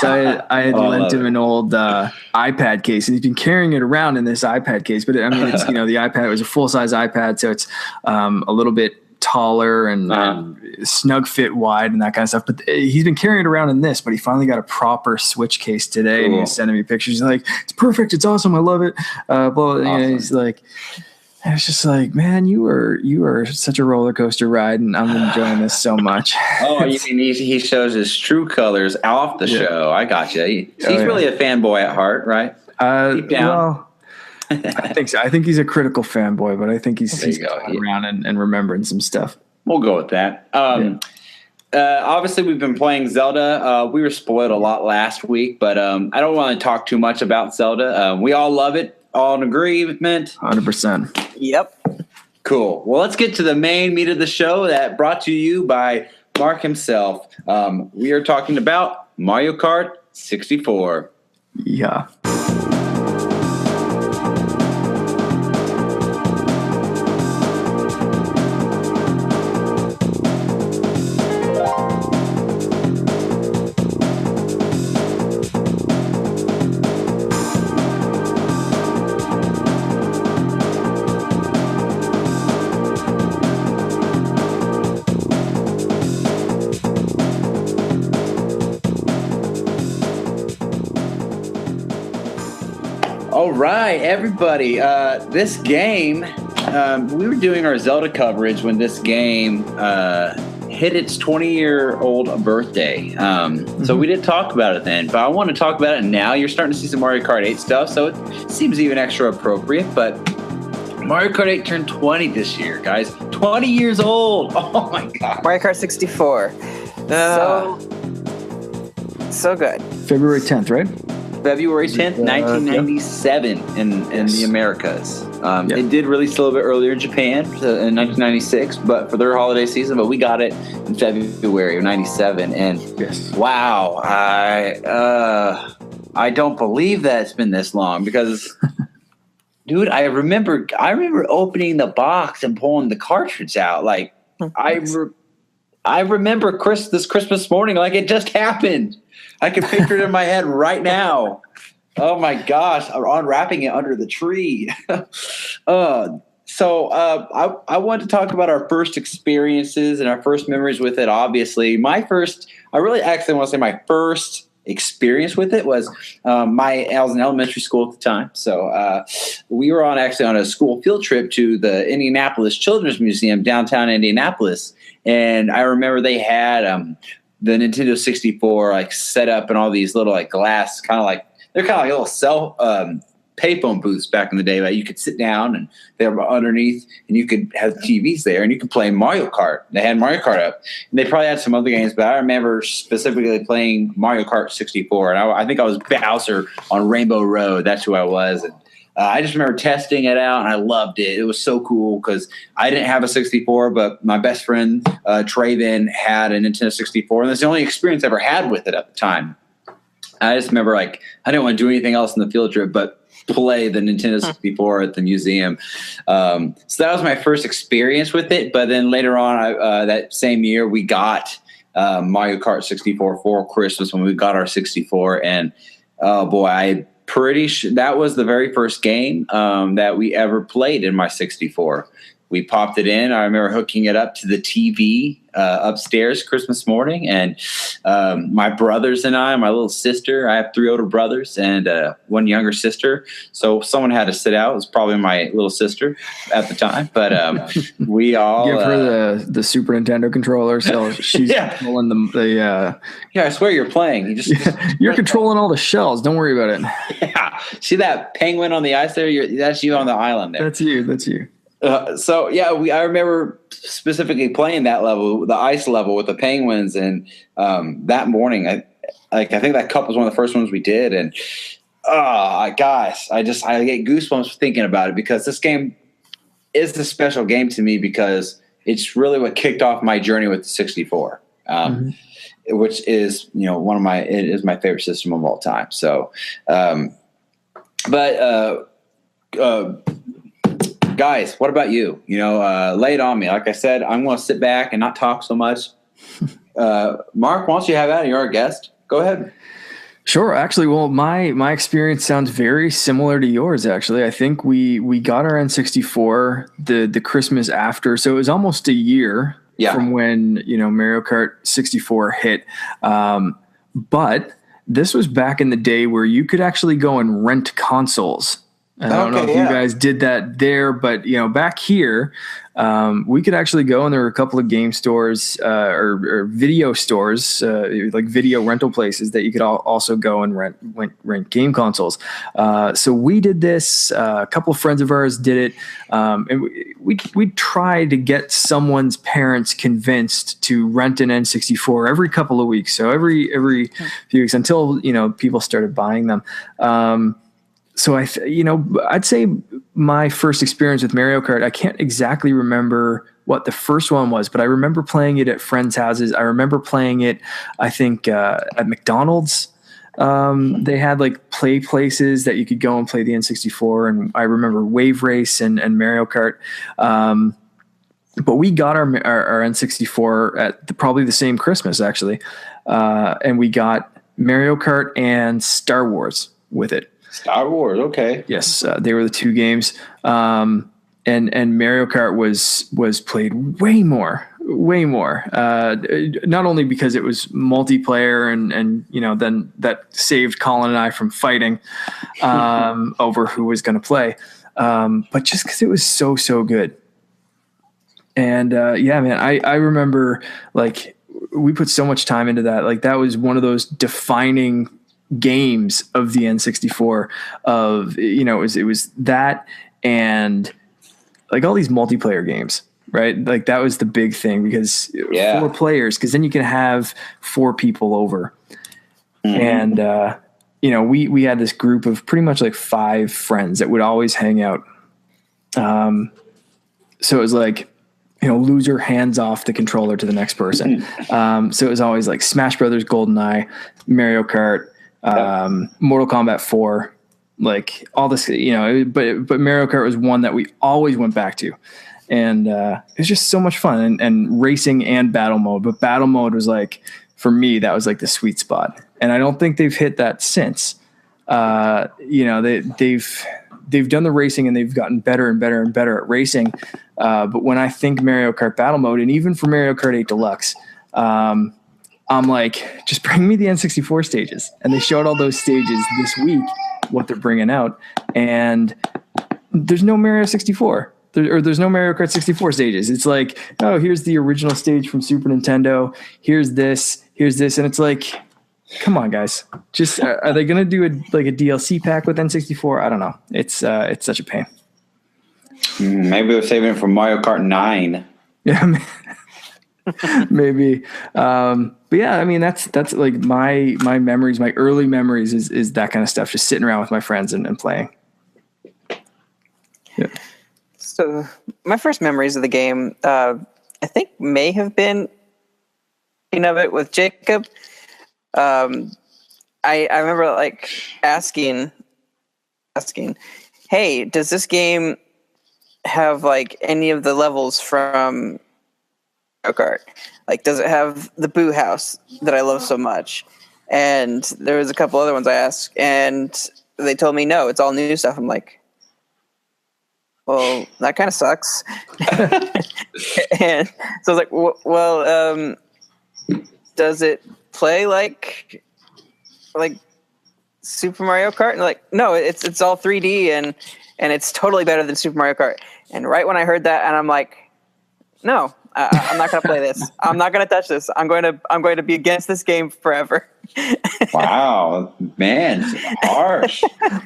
So I had lent him an old iPad case, and he's been carrying it around in this iPad case. But I mean, it's the iPad was a full size iPad, so it's a little bit taller and snug fit wide and that kind of stuff. But he's been carrying it around in this, but he finally got a proper Switch case today. Cool. And he was sending me pictures. He's like, it's perfect. It's awesome. I love it. Awesome. He's like, and it's just like, man, you are such a roller coaster ride, and I'm enjoying this so much. Oh, you mean he shows his true colors off the show. I got you. He's really a fanboy at heart, right? Deep down. Well, I think so. I think he's a critical fanboy, but I think he's going around and remembering some stuff. We'll go with that. Obviously, we've been playing Zelda. We were spoiled a lot last week, but I don't want to talk too much about Zelda. We all love it. All in agreement? 100%. Yep. Cool. Well, let's get to the main meat of the show that brought to you by Mark himself. We are talking about Mario Kart 64. Yeah. All right, everybody. This game, we were doing our Zelda coverage when this game hit its 20-year-old birthday. So we didn't talk about it then, but I want to talk about it now. You're starting to see some Mario Kart 8 stuff, so it seems even extra appropriate. But Mario Kart 8 turned 20 this year, guys. 20 years old. Oh, my God. Mario Kart 64. So good. February 10th, right? February 10th, 1997 in the Americas. It did release a little bit earlier in Japan in 1996, but for their holiday season, but we got it in February of 97. And wow, I don't believe that it's been this long because dude, I remember opening the box and pulling the cartridge out. Like I remember this Christmas morning like it just happened. I can picture it in my head right now. Oh my gosh, unwrapping it under the tree. So I want to talk about our first experiences and our first memories with it. Obviously, I really actually want to say my first experience with it was I was in elementary school at the time. So we were on a school field trip to the Indianapolis Children's Museum, downtown Indianapolis. And I remember they had the Nintendo 64 like set up in all these little like glass, they're kind of like little cell payphone booths back in the day. Like you could sit down and they were underneath, and you could have TVs there, and you could play Mario Kart. They had Mario Kart up, and they probably had some other games, but I remember specifically playing Mario Kart 64, and I think I was Bowser on Rainbow Road. That's who I was, and I just remember testing it out, and I loved it. It was so cool because I didn't have a 64, but my best friend Traven had a Nintendo 64, and that's the only experience I ever had with it at the time. I just remember I didn't want to do anything else in the field trip but play the Nintendo 64 at the museum. So that was my first experience with it. But then later on, that same year, we got Mario Kart 64 for Christmas when we got our 64. And oh boy, I'm pretty sure that was the very first game that we ever played in my 64. We popped it in. I remember hooking it up to the TV upstairs Christmas morning. And my brothers and I, my little sister, I have 3 older brothers and 1 younger sister. So someone had to sit out. It was probably my little sister at the time. But we all... Give her the Super Nintendo controller so she's controlling the Yeah, I swear you're playing. You're controlling all the shells. Don't worry about it. Yeah. See that penguin on the ice there? That's you on the island there. That's you. I remember specifically playing that level, the ice level with the penguins, and that morning, I think that cup was one of the first ones we did, and gosh, I get goosebumps thinking about it because this game is a special game to me because it's really what kicked off my journey with the 64, which is it is my favorite system of all time. So, guys, what about you? Lay it on me. Like I said, I'm going to sit back and not talk so much. Mark, why don't you have at it? You're our guest. Go ahead. Sure. Actually, well, my experience sounds very similar to yours. Actually, I think we got our N64 the Christmas after, so it was almost a year from when Mario Kart 64 hit. But this was back in the day where you could actually go and rent consoles. I don't know if you guys did that there, but back here, we could actually go, and there were a couple of game stores or video stores, like video rental places that you could also go and rent game consoles. So we did this. A couple of friends of ours did it, and we tried to get someone's parents convinced to rent an N64 every couple of weeks. So every few weeks until people started buying them. So I'd say my first experience with Mario Kart, I can't exactly remember what the first one was, but I remember playing it at friends' houses. I remember playing it, I think, at McDonald's. They had like play places that you could go and play the N64. And I remember Wave Race and Mario Kart. But we got our N64 at probably the same Christmas, actually. And we got Mario Kart and Star Wars with it. Star Wars, okay. Yes, they were the two games, and Mario Kart was played way more. Not only because it was multiplayer, and then that saved Colin and I from fighting over who was going to play, but just because it was so good. And man, I remember like we put so much time into that. Like that was one of those defining games of the N64 of it was that and like all these multiplayer games, right? Like that was the big thing because 4 players, because then you can have 4 people over. And we had this group of pretty much like 5 friends that would always hang out. So it was like loser hands off the controller to the next person. So it was always like Smash Brothers, GoldenEye, Mario Kart, Mortal Kombat 4, like all this, but Mario Kart was one that we always went back to. And it was just so much fun and racing and battle mode. But battle mode was like, for me, that was like the sweet spot. And I don't think they've hit that since. They've done the racing and they've gotten better and better and better at racing. But when I think Mario Kart battle mode, and even for Mario Kart 8 Deluxe, I'm like, just bring me the N64 stages. And they showed all those stages this week, what they're bringing out. And there's no Mario 64. There's no Mario Kart 64 stages. It's like, oh, here's the original stage from Super Nintendo. Here's this. And it's like, come on, guys. Just are they going to do a DLC pack with N64? I don't know. It's such a pain. Maybe they're saving it for Mario Kart 9. Yeah, maybe. But yeah, I mean, that's like my memories, my early memories is that kind of stuff, just sitting around with my friends and playing. Yeah. So my first memories of the game, I think may have been of it with Jacob. I remember like asking, hey, does this game have like any of the levels from Mario Kart? Like, does it have the Boo House that I love so much? And there was a couple other ones I asked, and they told me no, it's all new stuff. I'm like, well, that kind of sucks. And so I was like, well, does it play like Super Mario Kart? And like, no, it's all 3D and it's totally better than Super Mario Kart. And right when I heard that, and I'm like, no, I'm not going to play this. I'm not going to touch this. I'm going to be against this game forever. Wow, man, harsh.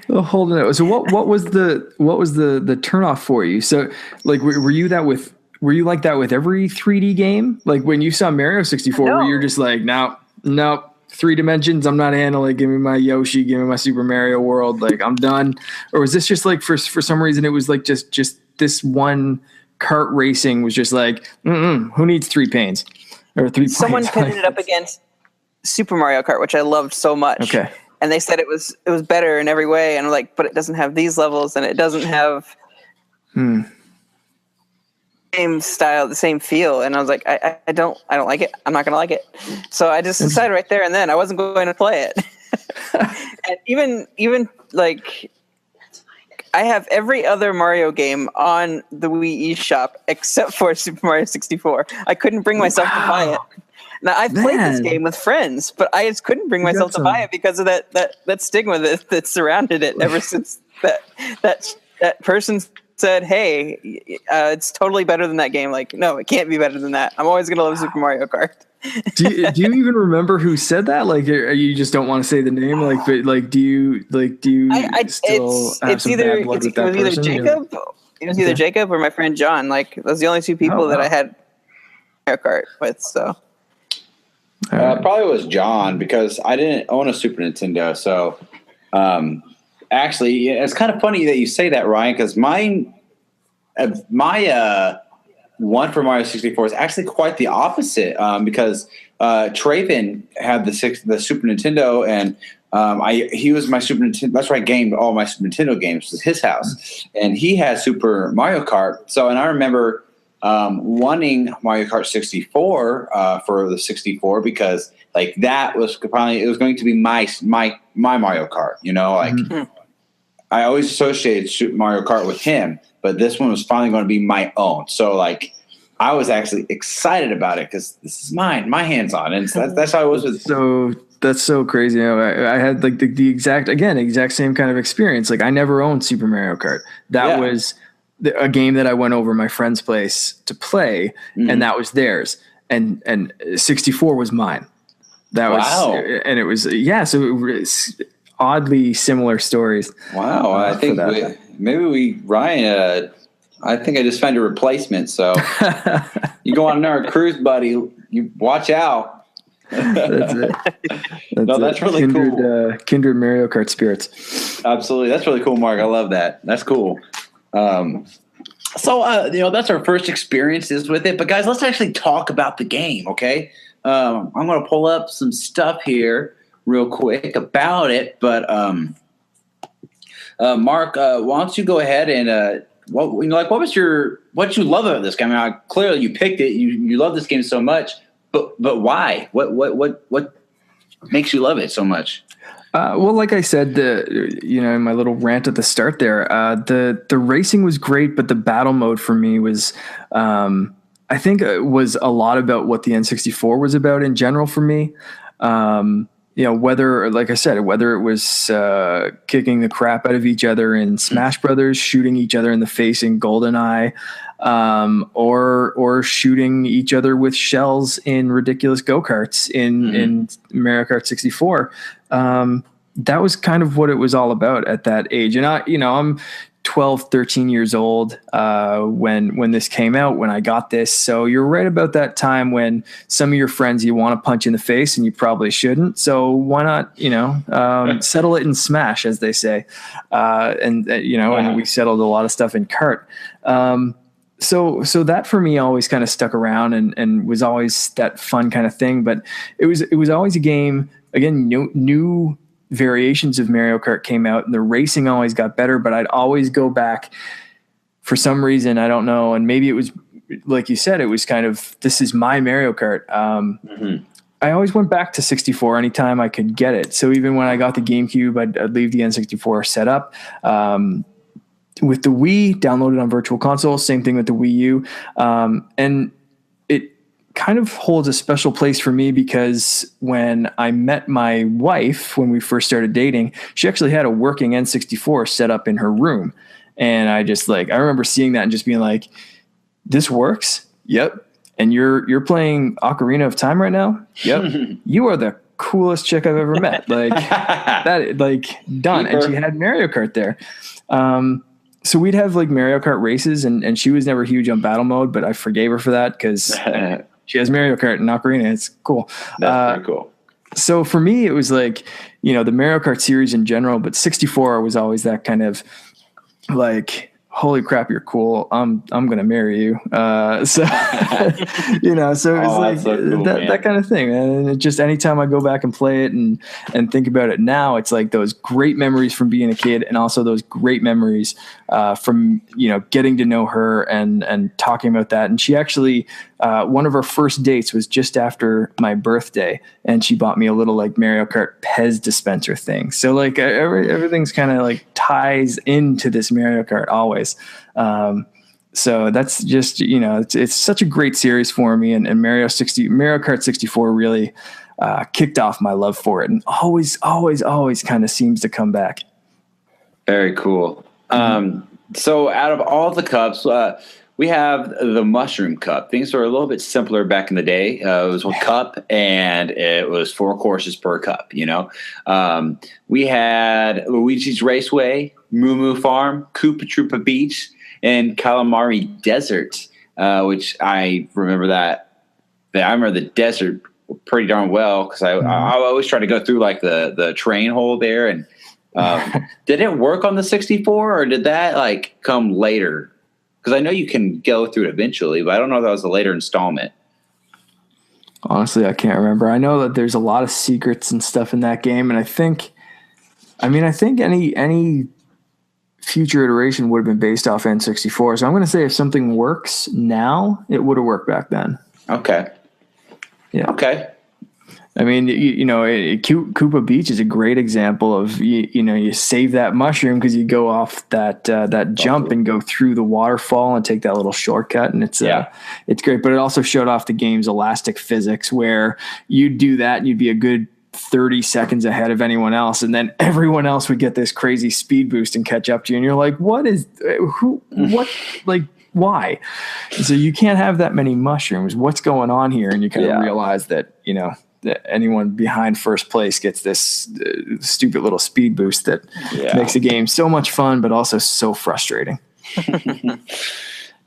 Well, hold on. So what was the turnoff for you? So like, were you like that with every 3D game? Like when you saw Mario 64, No. where you're just like, no, 3 dimensions, I'm not handling. Give me my Yoshi, give me my Super Mario World. Like I'm done. Or was this just like for some reason it was like just this one kart racing was just like, who needs 3 panes or 3 Someone planes? pitted it up against Super Mario Kart, which I loved so much. Okay. And they said it was better in every way. And I'm like, but it doesn't have these levels, and it doesn't have same style, the same feel. And I was like, I don't like it. I'm not gonna like it. So I just decided right there and then I wasn't going to play it. And even like, I have every other Mario game on the Wii eShop except for Super Mario 64. I couldn't bring myself to buy it. Now, I've played this game with friends, but I just couldn't bring myself to buy it because of that stigma that surrounded it ever since that person said, hey, it's totally better than that game. Like, no, it can't be better than that. I'm always going to love Super Mario Kart. do you even remember who said that? Like, or you just don't want to say the name? Like, but like, do you still have some bad blood with that person? Jacob. It was either Jacob or my friend John. Like, those are the only two people that I had Mario Kart with. So probably was John, because I didn't own a Super Nintendo. So actually, it's kind of funny that you say that, Ryan, because my one for Mario 64 is actually quite the opposite, because Traven had the Super Nintendo, and he was my Super Nintendo. That's where I gamed all my Super Nintendo games. Was his house, and he had Super Mario Kart. So, and I remember wanting Mario Kart 64 for the 64, because like that was probably, it was going to be my Mario Kart. You know, like I always associated Super Mario Kart with him. But this one was finally going to be my own. So, like, I was actually excited about it because this is mine, my hands on it. And that's how it was with. So that's so crazy. You know, I had like the exact same kind of experience. Like, I never owned Super Mario Kart. That was a game that I went over my friend's place to play, and that was theirs. And 64 was mine. That was, and it was, so it was oddly similar stories. Wow. I think Ryan, I think I just found a replacement. So you go on another cruise, buddy. You watch out. That's it. That's really cool. Kindred Mario Kart spirits. Absolutely. That's really cool, Mark. I love that. That's cool. So, that's our first experiences with it. But guys, let's actually talk about the game. Okay. I'm going to pull up some stuff here real quick about it. But, Mark, why don't you go ahead and what you love about this game? I mean, clearly you picked it. You love this game so much, but why? What makes you love it so much? Well, like I said, in my little rant at the start there, the racing was great, but the battle mode for me was, I think, was a lot about what the N64 was about in general for me. Whether, like I said, whether it was kicking the crap out of each other in Smash Brothers, shooting each other in the face in GoldenEye, or shooting each other with shells in ridiculous go-karts in Mario Kart 64. That was kind of what it was all about at that age. And I'm 12, 13 years old when this came out, when I got this. So you're right about that time when some of your friends you want to punch in the face and you probably shouldn't. So why not, settle it in Smash, as they say. And we settled a lot of stuff in Kart. So that for me always kind of stuck around and was always that fun kind of thing. But it was always a game, again, new variations of Mario Kart came out and the racing always got better, but I'd always go back for some reason. I don't know. And maybe it was, like you said, it was kind of, this is my Mario Kart. I always went back to 64 anytime I could get it. So even when I got the GameCube, I'd leave the N64 set up. With the Wii, downloaded on Virtual Console, same thing with the Wii U. And it kind of holds a special place for me because when I met my wife, when we first started dating, she actually had a working N64 set up in her room. And I remember seeing that and just being like, this works? Yep. And you're playing Ocarina of Time right now? Yep. You are the coolest chick I've ever met. Like that, done. And she had Mario Kart there. So we'd have like Mario Kart races and she was never huge on battle mode, but I forgave her for that because she has Mario Kart and Ocarina. It's cool. That's very cool. So for me, it was like, the Mario Kart series in general, but 64 was always that kind of like, holy crap, you're cool. I'm going to marry you. So, you know, so it's like so cool, that kind of thing. And it just, anytime I go back and play it and think about it now, it's like those great memories from being a kid, and also those great memories from, you know, getting to know her and talking about that. And she actually, one of her first dates was just after my birthday, and she bought me a little like Mario Kart Pez dispenser thing. So like everything's kind of like ties into this Mario Kart always. So that's just, you know, it's such a great series for me, and Mario Kart 64 really kicked off my love for it, and always kind of seems to come back. Very cool. So out of all the cups, we have the Mushroom Cup. Things were a little bit simpler back in the day. It was one cup, and it was 4 courses per cup, you know. We had Luigi's Raceway, Moo Moo Farm, Koopa Troopa Beach, and Calamari Desert, which I remember that. I remember the desert pretty darn well, because I always try to go through like the train hole there. And did it work on the 64, or did that like come later? Because I know you can go through it eventually, but I don't know if that was a later installment. Honestly, I can't remember. I know that there's a lot of secrets and stuff in that game, and I think any future iteration would have been based off N64. So I'm going to say if something works now, it would have worked back then. Okay. Yeah. Okay. I mean, you know, Koopa Beach is a great example of, you know, you save that mushroom because you go off that jump and go through the waterfall and take that little shortcut. And it's great. But it also showed off the game's elastic physics, where you'd do that and you'd be a good 30 seconds ahead of anyone else, and then everyone else would get this crazy speed boost and catch up to you, and you're like, what, like, why? And so you can't have that many mushrooms. What's going on here? And you kind of realize that, you know, that anyone behind first place gets this stupid little speed boost that makes the game so much fun, but also so frustrating.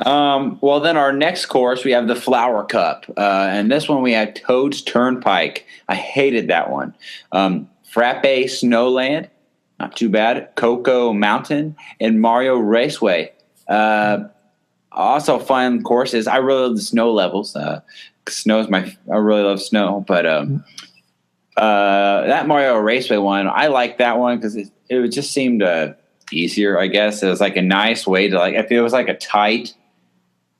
Well, then our next course, we have the Flower Cup. And this one we had Toad's Turnpike. I hated that one. Frappe Snowland, not too bad. Cocoa Mountain, and Mario Raceway. Also fun courses. I really love the snow levels. I really love snow. But that Mario Raceway one, I like that one because it just seemed easier, I guess. It was like a nice way to, like, if it was like a tight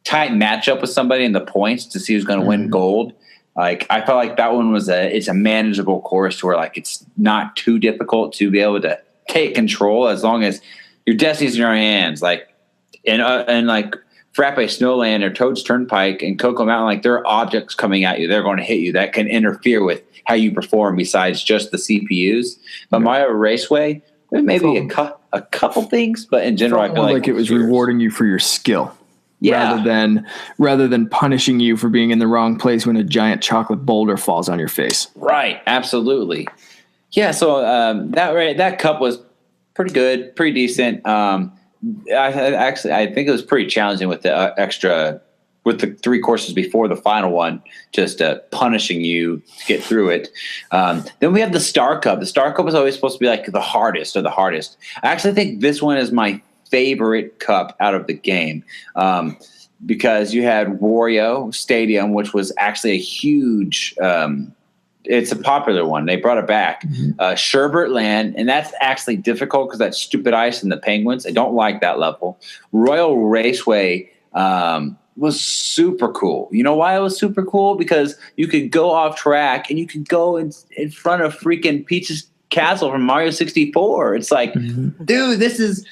matchup with somebody in the points to see who's going to win gold. Like, I felt like that one it's a manageable course to where, like, it's not too difficult to be able to take control as long as your destiny's in your hands. Like, and like Frappe Snowland or Toad's Turnpike and Cocoa Mountain, like, there are objects coming at you. They're going to hit you that can interfere with how you perform besides just the CPUs. But Mario Raceway, maybe a couple things, but in general, I feel like it was rewarding you for your skill. Yeah. Rather than punishing you for being in the wrong place when a giant chocolate boulder falls on your face. Right. Absolutely. Yeah. So that cup was pretty good, pretty decent. I think it was pretty challenging with the with the 3 courses before the final one, just punishing you to get through it. Then we have the Star Cup. The Star Cup is always supposed to be like the hardest of the hardest. I actually think this one is my favorite cup out of the game, because you had Wario Stadium, which was actually a huge it's a popular one. They brought it back. Sherbert Land, and that's actually difficult because that stupid ice and the penguins. I don't like that level. Royal Raceway was super cool. You know why it was super cool? Because you could go off track and you could go in front of freaking Peach's Castle from Mario 64. It's like, dude, this is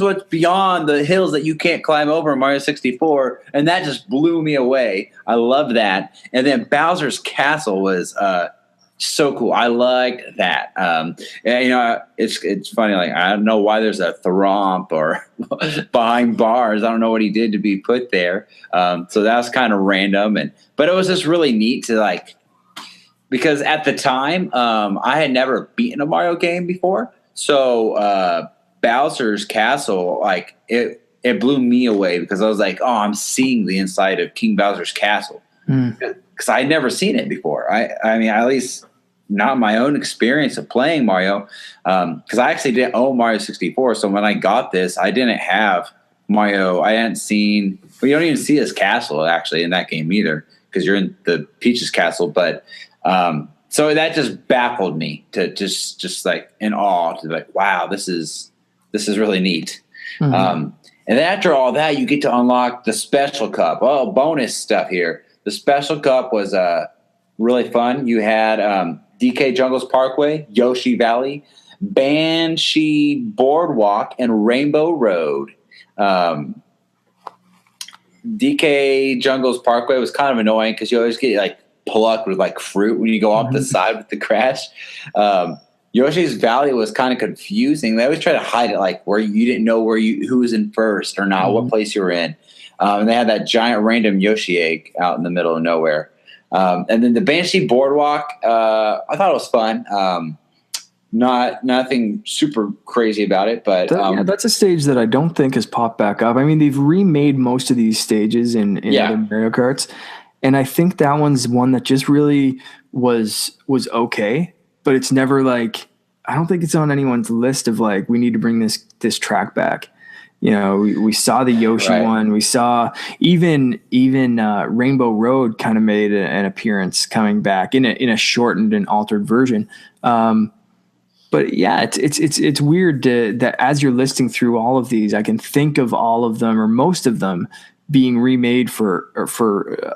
what's beyond the hills that you can't climb over in Mario 64, and that just blew me away. I love that. And then Bowser's Castle was so cool. I liked that. And you know, it's funny. Like, I don't know why there's a Thromp or behind bars. I don't know what he did to be put there. So that was kind of random, but it was just really neat to, like. Because at the time, I had never beaten a Mario game before. So Bowser's Castle, like, it blew me away because I was like, oh, I'm seeing the inside of King Bowser's Castle. Because I had never seen it before. I mean, at least not my own experience of playing Mario, because I actually didn't own Mario 64. So when I got this, I didn't have Mario. I hadn't seen. Well, you don't even see his castle actually in that game either, because you're in the Peach's castle. But so that just baffled me to just like in awe to be like, wow, this is really neat. Mm-hmm. And then after all that, you get to unlock the special cup. Oh, bonus stuff here. The special cup was really fun. You had DK Jungles Parkway, Yoshi Valley, Banshee Boardwalk, and Rainbow Road. DK Jungles Parkway was kind of annoying because you always get like plucked with like fruit when you go off the side with the crash. Yoshi's Valley was kind of confusing. They always try to hide it, like where you didn't know who was in first or not, what place you were in. And they had that giant random Yoshi egg out in the middle of nowhere. And then the Banshee Boardwalk, I thought it was fun. Nothing super crazy about it, but that's a stage that I don't think has popped back up. I mean, they've remade most of these stages in other Mario Karts, and I think that one's one that just really was okay. But it's never like, I don't think it's on anyone's list of like, we need to bring this track back. You know, we saw the Yoshi one. We saw even Rainbow Road kind of made an appearance coming back in a shortened and altered version. But yeah, it's weird that as you're listing through all of these, I can think of all of them or most of them being remade for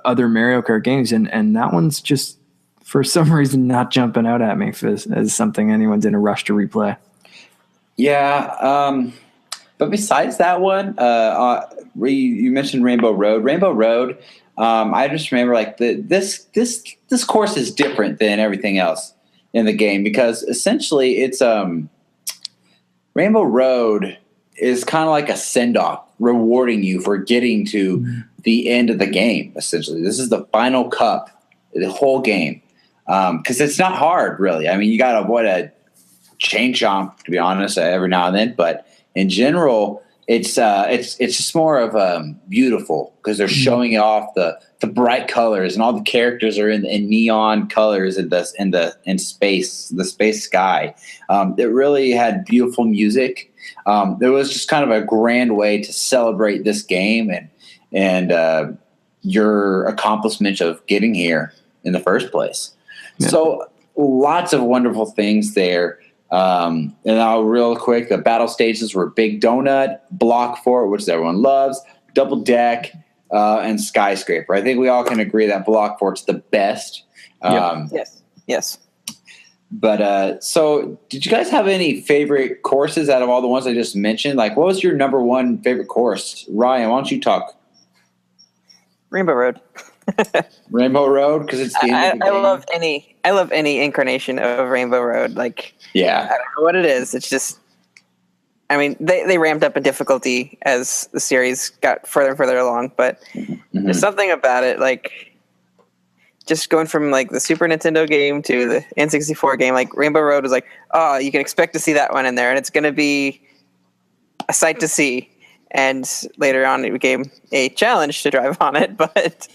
other Mario Kart games, and that one's just, for some reason, not jumping out at me as something anyone's in a rush to replay. Yeah, but besides that one, you mentioned Rainbow Road. Rainbow Road, I just remember like this course is different than everything else in the game because essentially it's Rainbow Road is kind of like a send-off, rewarding you for getting to the end of the game. Essentially, this is the final cup, the whole game. Because it's not hard, really. I mean, you got to avoid a chain chomp, to be honest, every now and then. But in general, it's just more of beautiful because they're showing off the bright colors and all the characters are in neon colors in space, the space sky. It really had beautiful music. It was just kind of a grand way to celebrate this game and your accomplishment of getting here in the first place. Yeah. So lots of wonderful things there. And I'll real quick, the battle stages were Big Donut, Block Fort, which everyone loves, Double Deck, and Skyscraper. I think we all can agree that Block Fort's the best. Yes. But so did you guys have any favorite courses out of all the ones I just mentioned? Like, what was your number one favorite course? Ryan, why don't you talk? Rainbow Road. Rainbow Road, because it's the end of the game. I love any incarnation of Rainbow Road. Like, I don't know what it is. It's just, I mean, they ramped up in difficulty as the series got further and further along, but there's something about it, like just going from like the Super Nintendo game to the N64 game. Like Rainbow Road was like, oh, you can expect to see that one in there, and it's going to be a sight to see. And later on, it became a challenge to drive on it, but.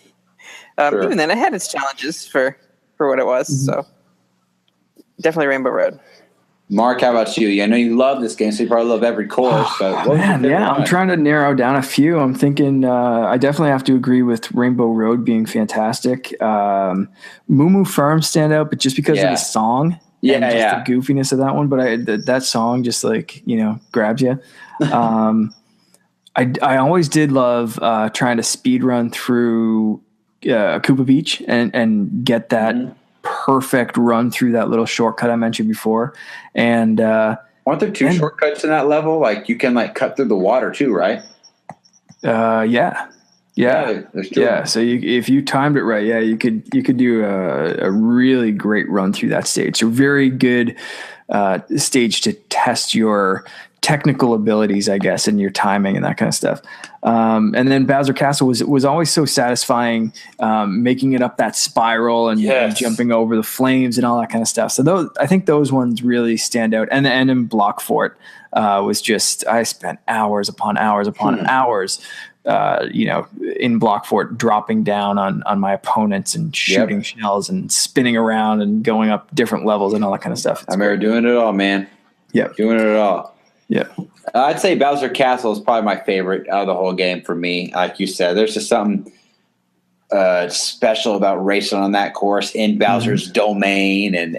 Even then, it had its challenges for what it was. So, definitely Rainbow Road. Mark, how about you? I know you love this game, so you probably love every course. But I'm trying to narrow down a few. I'm thinking I definitely have to agree with Rainbow Road being fantastic. Moo Moo Farm stand out, but just because of the song. The goofiness of that one. But that song just grabs you. I always did love trying to speed run through Koopa Beach and get that perfect run through that little shortcut I mentioned before. And aren't there two shortcuts in that level? Like you can like cut through the water too, right? Yeah. So if you timed it right, you could do a really great run through that stage. So very good stage to test your technical abilities, I guess, and your timing and that kind of stuff. And then Bowser Castle was always so satisfying, making it up that spiral and jumping over the flames and all that kind of stuff. So I think those ones really stand out. And the end in Block Fort was just, I spent hours upon hours in block fort, dropping down on my opponents and shooting shells and spinning around and going up different levels and all that kind of stuff. I remember doing it all, man. Yeah. Doing it all. Yeah. I'd say Bowser Castle is probably my favorite out of the whole game for me. Like you said, there's just something special about racing on that course in Bowser's domain and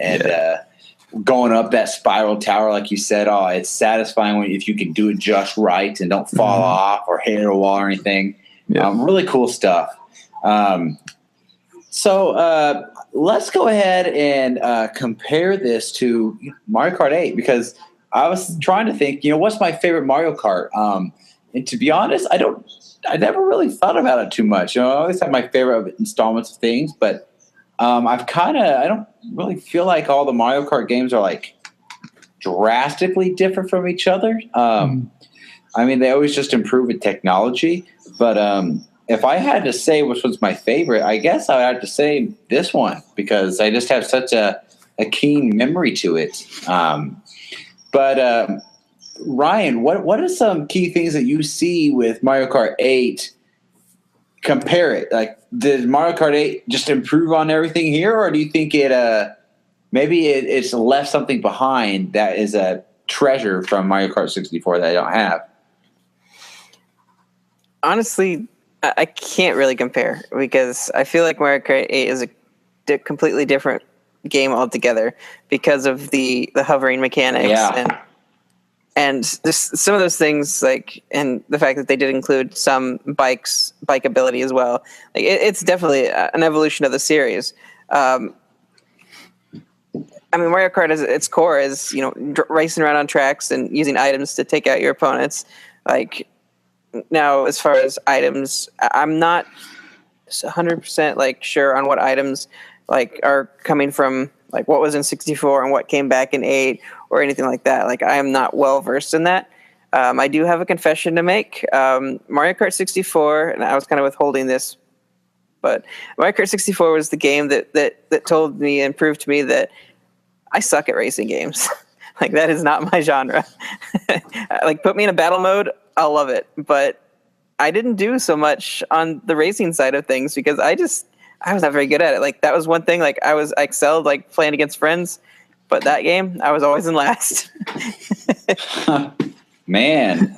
going up that spiral tower, like you said. Oh, it's satisfying if you can do it just right and don't fall off or hit a wall or anything. Yeah. Really cool stuff. So let's go ahead and compare this to Mario Kart 8, because I was trying to think, what's my favorite Mario Kart? And to be honest, I never really thought about it too much. I always have my favorite installments of things, but I don't really feel like all the Mario Kart games are like drastically different from each other. I mean, they always just improve with technology, but if I had to say which was my favorite, I guess I would have to say this one, because I just have such a keen memory to it. But Ryan, what are some key things that you see with Mario Kart 8? Compare it. Like, did Mario Kart 8 just improve on everything here, or do you think it's left something behind that is a treasure from Mario Kart 64 that I don't have? Honestly, I can't really compare, because I feel like Mario Kart 8 is a completely different game altogether because of the hovering mechanics and just some of those things, like, and the fact that they did include some bike ability as well. Like, it's definitely an evolution of the series. I mean, Mario Kart at its core is, racing around on tracks and using items to take out your opponents. Like, now, as far as items, I'm not 100% like sure on what items like are coming from, like what was in 64 and what came back in 8 or anything like that. Like, I am not well versed in that. I do have a confession to make. Mario Kart 64, and I was kind of withholding this, but Mario Kart 64 was the game that told me and proved to me that I suck at racing games. Like, that is not my genre. Like, put me in a battle mode, I'll love it. But I didn't do so much on the racing side of things because I was not very good at it. Like, that was one thing. Like, I excelled, like, playing against friends, but that game, I was always in last. Man,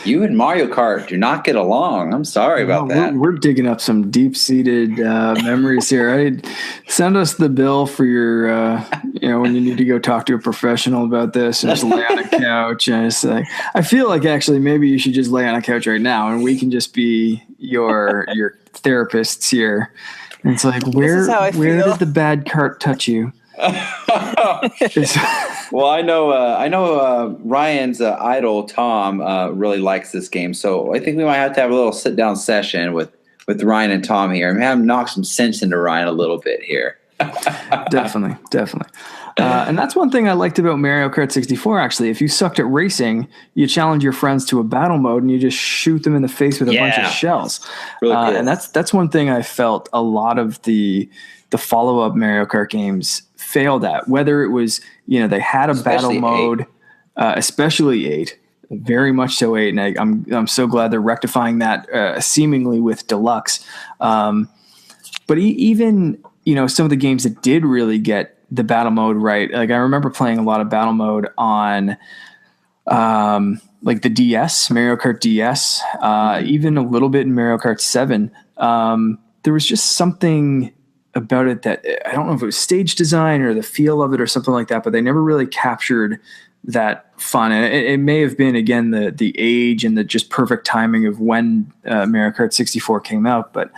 you and Mario Kart do not get along. I'm sorry about that. We're digging up some deep-seated memories here. Send us the bill for your, when you need to go talk to a professional about this and just lay on a couch. And it's like, I feel like actually maybe you should just lay on a couch right now and we can just be your therapists here. And it's like, where did the bad cart touch you? Well, I know Ryan's idol Tom really likes this game, so I think we might have to have a little sit down session with Ryan and Tom here and have him knock some sense into Ryan a little bit here. Definitely. And that's one thing I liked about Mario Kart 64. Actually, if you sucked at racing, you challenge your friends to a battle mode and you just shoot them in the face with a bunch of shells. Really cool. And that's one thing I felt a lot of the follow-up Mario Kart games failed at. Whether it was, they had a battle mode, especially 8, very much so 8, and I'm so glad they're rectifying that seemingly with Deluxe. But even some of the games that did really get the battle mode right, like I remember playing a lot of battle mode on like the DS, Mario Kart DS, even a little bit in Mario Kart 7. There was just something about it that I don't know if it was stage design or the feel of it or something like that, but they never really captured that fun. And it may have been, again, the age and the just perfect timing of when Mario Kart 64 came out. But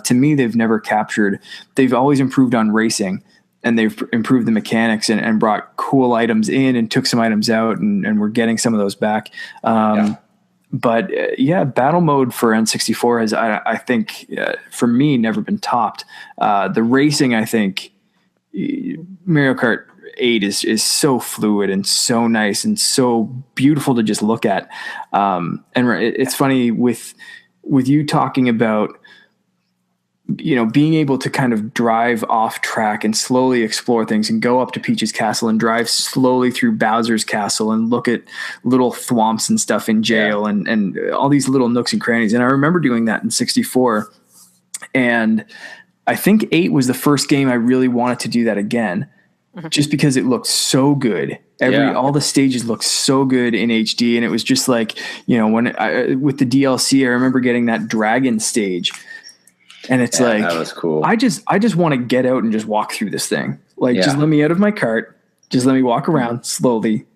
to me, they've always improved on racing and they've improved the mechanics and brought cool items in and took some items out and we're getting some of those back. But battle mode for N64 has, I think, for me, never been topped. The racing, I think, Mario Kart 8 is so fluid and so nice and so beautiful to just look at. And it's funny with you talking about being able to kind of drive off track and slowly explore things and go up to Peach's castle and drive slowly through Bowser's castle and look at little thwomps and stuff in jail and all these little nooks and crannies. And I remember doing that in 64. And I think 8 was the first game I really wanted to do that again, just because it looked so good. All the stages looked so good in HD. And it was just like, with the DLC, I remember getting that dragon stage. And it's like, that was cool. I just want to get out and just walk through this thing. Just let me out of my cart. Just let me walk around slowly.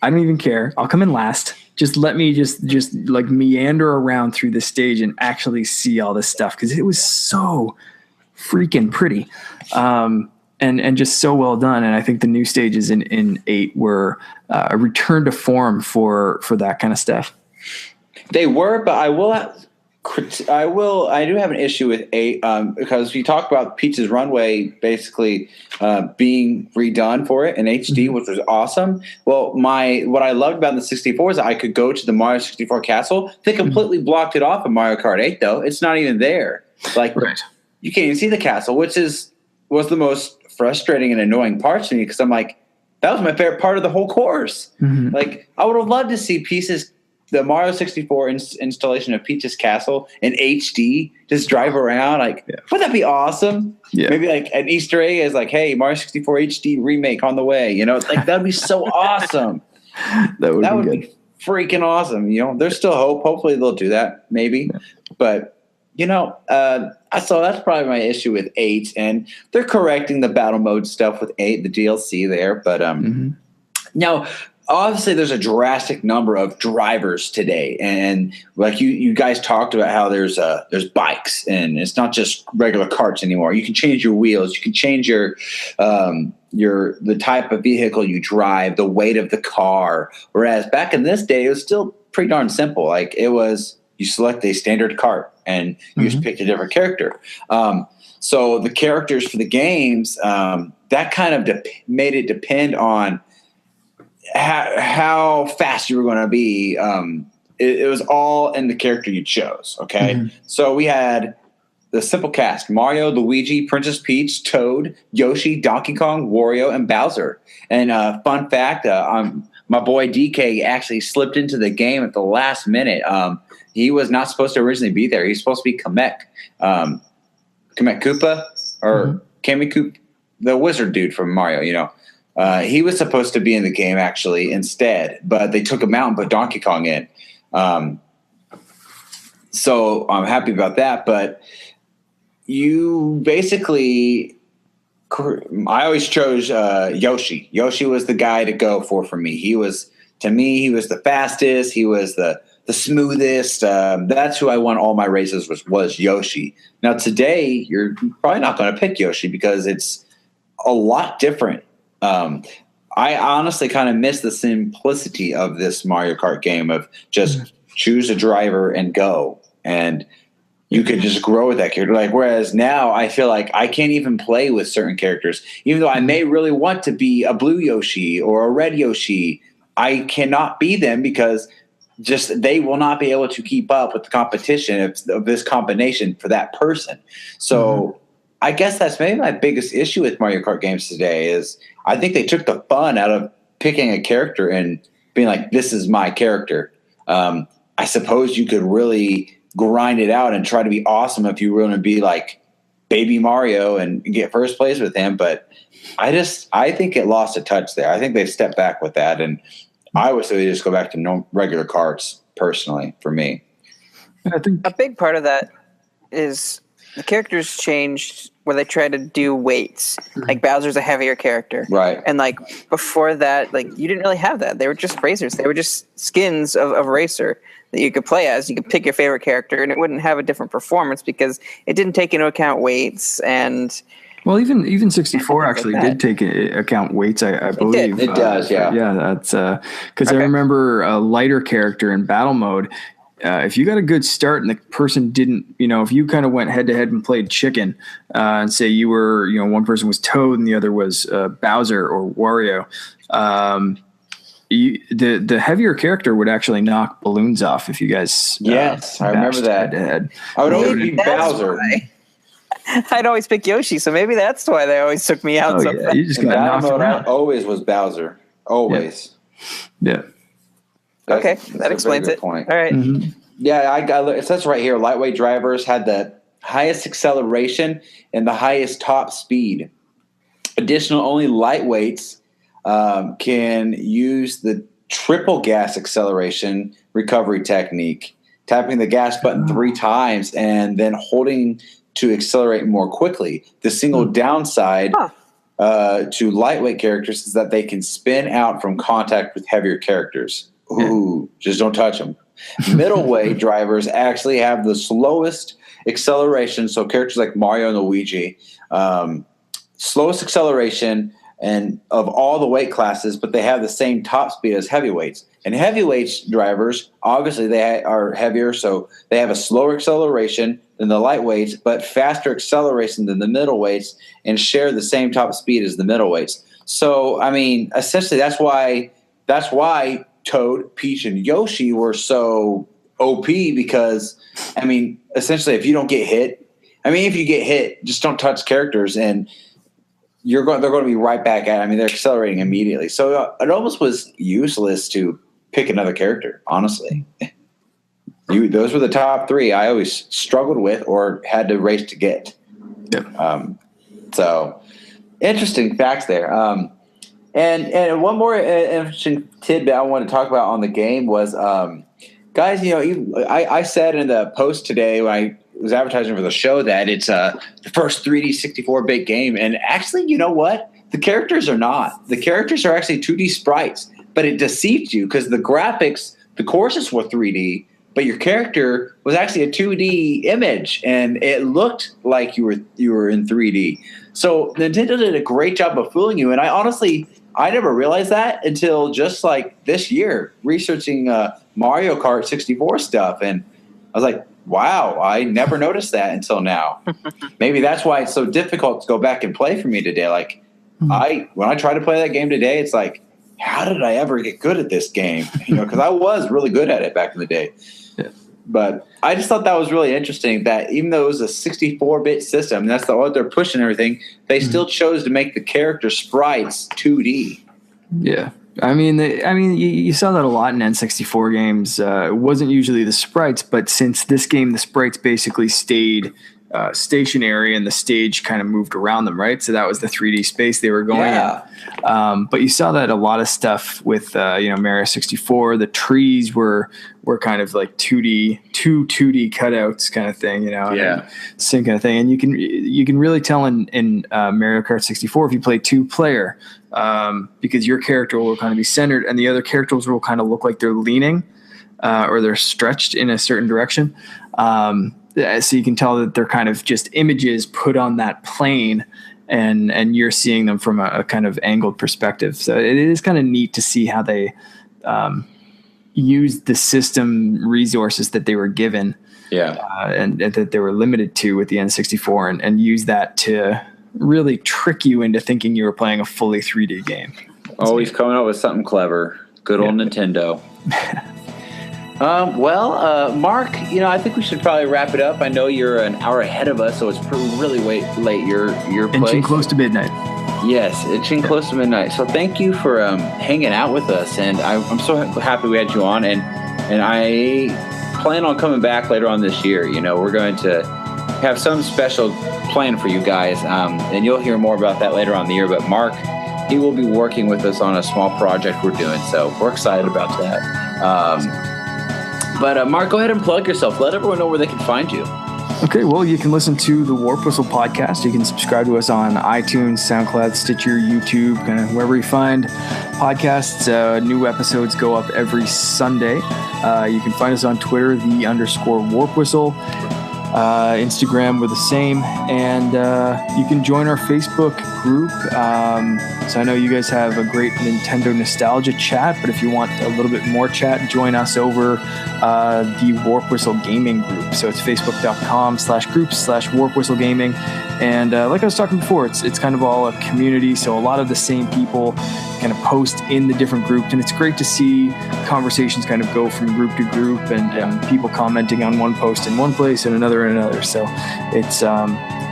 I don't even care. I'll come in last. Just let me just like meander around through the stage and actually see all this stuff. Cause it was so freaking pretty. And just so well done. And I think the new stages in 8 were a return to form for that kind of stuff. They were, but I do have an issue with 8 because you talk about Peach's Runway basically being redone for it in HD, which was awesome. Well, what I loved about the 64 is that I could go to the Mario 64 castle. They completely blocked it off in Mario Kart 8, though. It's not even there. You can't even see the castle, which was the most frustrating and annoying part to me because I'm like, that was my favorite part of the whole course. Like, I would have loved to see the Mario 64 installation of Peach's Castle in HD, just drive around. Like, wouldn't that be awesome? Yeah. Maybe like an Easter egg is like, hey, Mario 64 HD remake on the way. Like that'd be so awesome. That would be freaking awesome. There's still hope. Hopefully they'll do that. Maybe, but so that's probably my issue with 8, and they're correcting the battle mode stuff with 8, the DLC there. But now, obviously, there's a drastic number of drivers today, and like you guys talked about how there's bikes, and it's not just regular carts anymore. You can change your wheels, you can change the type of vehicle you drive, the weight of the car. Whereas back in this day, it was still pretty darn simple. Like it was, you select a standard cart and you just picked a different character. So the characters for the games, that kind of made it depend on how fast you were going to be. It was all in the character you chose. Okay. So we had the simple cast: Mario, Luigi, Princess Peach, Toad, Yoshi, Donkey Kong, Wario, and Bowser. And fun fact, my boy DK actually slipped into the game at the last minute. He was not supposed to originally be there. He's supposed to be Kamek Koopa or Kamikoop, the wizard dude from Mario, he was supposed to be in the game actually instead, but they took him out and put Donkey Kong in. So I'm happy about that. But you basically, I always chose Yoshi. Yoshi was the guy to go for me. He was the fastest. He was the smoothest. That's who I won all my races was Yoshi. Now today, you're probably not going to pick Yoshi because it's a lot different. I honestly kind of miss the simplicity of this Mario Kart game of just choose a driver and go. And you could just grow with that character. Like, whereas now I feel like I can't even play with certain characters, even though I may really want to be a blue Yoshi or a red Yoshi. I cannot be them because just they will not be able to keep up with the competition of this combination for that person. So I guess that's maybe my biggest issue with Mario Kart games today is I think they took the fun out of picking a character and being like, this is my character. I suppose you could really grind it out and try to be awesome if you were going to be like baby Mario and get first place with him. But I think it lost a touch there. I think they've stepped back with that. And I would say they just go back to regular carts personally for me. I think a big part of that is the characters changed where they try to do weights. Like Bowser's a heavier character. Right. And like before that, like you didn't really have that. They were just racers. They were just skins of a racer that you could play as. You could pick your favorite character and it wouldn't have a different performance because it didn't take into account weights and well, even 64 actually did take into account weights, I believe. It does, yeah. Yeah, that's because I remember a lighter character in battle mode. If you got a good start and the person didn't, if you kind of went head to head and played chicken and say you were, one person was Toad and the other was Bowser or Wario, the heavier character would actually knock balloons off if you guys. Yes, I remember that. Head to head. I would always be Bowser. I'd always pick Yoshi, so maybe that's why they always took me out. You just In got battle knocked mode, around. I always was Bowser. Always. Yeah. Okay, That's that a explains very it. good point. All right. Mm-hmm. Yeah, it says right here, lightweight drivers had the highest acceleration and the highest top speed. Additional, only lightweights can use the triple gas acceleration recovery technique, tapping the gas button 3 times and then holding to accelerate more quickly. The single downside to lightweight characters is that they can spin out from contact with heavier characters. Ooh, just don't touch them. Middleweight drivers actually have the slowest acceleration. So characters like Mario and Luigi, slowest acceleration and of all the weight classes, but they have the same top speed as heavyweights. And heavyweights drivers, obviously they are heavier, so they have a slower acceleration than the lightweights, but faster acceleration than the middleweights, and share the same top speed as the middleweights. So, I mean, essentially that's why Toad, Peach, and Yoshi were so OP, because, I mean, essentially if you don't get hit, if you get hit, just don't touch characters and they're going to be right back at it. I mean, they're accelerating immediately. So it almost was useless to pick another character, honestly. Those were the top 3 I always struggled with or had to race to get. Yep. So interesting facts there. And one more interesting tidbit I want to talk about on the game was, guys, I said in the post today when I was advertising for the show that it's the first 3D 64-bit game. And actually, you know what? The characters are not. The characters are actually 2D sprites, but it deceived you because the graphics, the courses were 3D, but your character was actually a 2D image, and it looked like you were in 3D. So Nintendo did a great job of fooling you, and I never realized that until just like this year, researching Mario Kart 64 stuff, and I was like, wow, I never noticed that until now. Maybe that's why it's so difficult to go back and play for me today. Like, when I try to play that game today, it's like, how did I ever get good at this game? Because I was really good at it back in the day. Yeah. But I just thought that was really interesting that even though it was a 64-bit system, and that's what they're pushing and everything, they still chose to make the character sprites 2D. Yeah. You saw that a lot in N64 games. It wasn't usually the sprites, but since this game, the sprites basically stayed stationary and the stage kind of moved around them, right? So that was the 3D space they were going in. But you saw that a lot of stuff with Mario 64. The trees were kind of like 2D cutouts kind of thing, same kind of thing. And you can really tell in Mario Kart 64 if you play 2-player, because your character will kind of be centered and the other characters will kind of look like they're leaning or they're stretched in a certain direction. So you can tell that they're kind of just images put on that plane, and you're seeing them from a kind of angled perspective. So it is kind of neat to see how they use the system resources that they were given, and that they were limited to with the N64, and use that to really trick you into thinking you were playing a fully 3D game. Always coming up with something clever. Good old Nintendo. Mark, I think we should probably wrap it up. I know you're an hour ahead of us, so it's really late your place. Inching close to midnight. Yes, inching close to midnight. So thank you for hanging out with us, and I'm so happy we had you on, and I plan on coming back later on this year. We're going to have some special plan for you guys, and you'll hear more about that later on in the year. But Mark, he will be working with us on a small project we're doing, so we're excited about that. But Mark, go ahead and plug yourself. Let everyone know where they can find you. Okay, well, you can listen to the Warp Whistle podcast. You can subscribe to us on iTunes, SoundCloud, Stitcher, YouTube, kind of wherever you find podcasts. New episodes go up every Sunday. You can find us on Twitter, _Warp Whistle. Instagram, we're the same. And you can join our Facebook group. So I know you guys have a great Nintendo nostalgia chat, but if you want a little bit more chat, join us over the Warp Whistle Gaming group. So it's facebook.com/groups/Warp Whistle Gaming. And like I was talking before, it's kind of all a community. So a lot of the same people kind of post in the different groups, and it's great to see conversations kind of go from group to group, and people commenting on one post in one place and another in another. So it's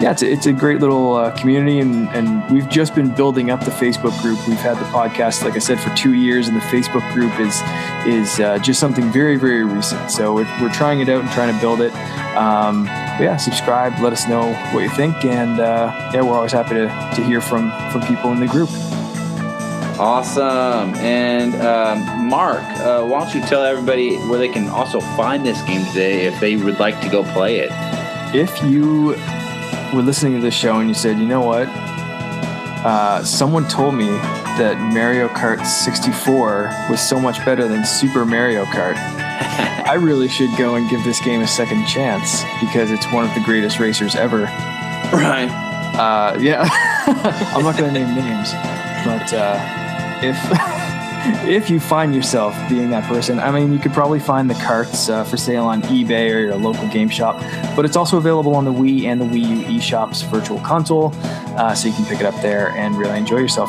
yeah, it's a great little community, and we've just been building up the Facebook group. We've had the podcast, like I said, for 2 years, and the Facebook group is just something very, very recent. So we're trying it out and trying to build it. But yeah, subscribe, let us know what you think, and yeah, we're always happy to hear from people in the group. Awesome. And Mark, why don't you tell everybody where they can also find this game today if they would like to go play it? If you were listening to this show and you said, you know what, someone told me that Mario Kart 64 was so much better than Super Mario Kart, I really should go and give this game a second chance because it's one of the greatest racers ever. Right. Yeah. I'm not going to name names, but if you find yourself being that person, I mean, you could probably find the carts for sale on eBay or your local game shop, but it's also available on the Wii and the Wii U eShop's Virtual Console, so you can pick it up there and really enjoy yourself.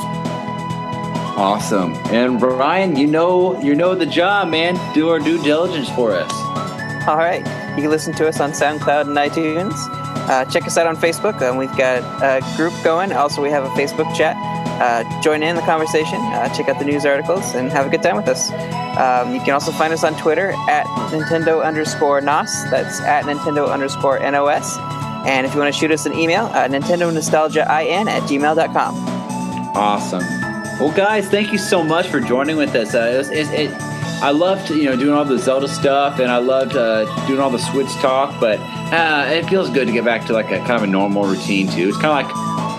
Awesome. And Brian, you know the job, man. Do our due diligence for us. All right. You can listen to us on SoundCloud and iTunes. Check us out on Facebook. We've got a group going. Also, we have a Facebook chat. Join in the conversation. Check out the news articles and have a good time with us. You can also find us on Twitter at Nintendo_NOS. That's at Nintendo_NOS. And if you want to shoot us an email, NintendoNostalgiaIN@gmail.com. Awesome. Well, guys, thank you so much for joining with us. I loved, doing all the Zelda stuff, and I loved doing all the Switch talk. But it feels good to get back to like a kind of a normal routine too. It's kind of like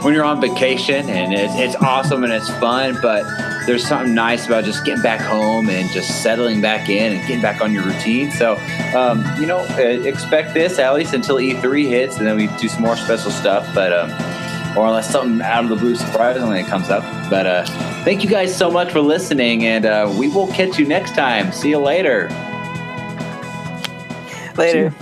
when you're on vacation, and it's awesome and it's fun. But there's something nice about just getting back home and just settling back in and getting back on your routine. So, expect this at least until E3 hits, and then we do some more special stuff. But or unless something out of the blue surprisingly comes up. But thank you guys so much for listening, and we will catch you next time. See you later. Later.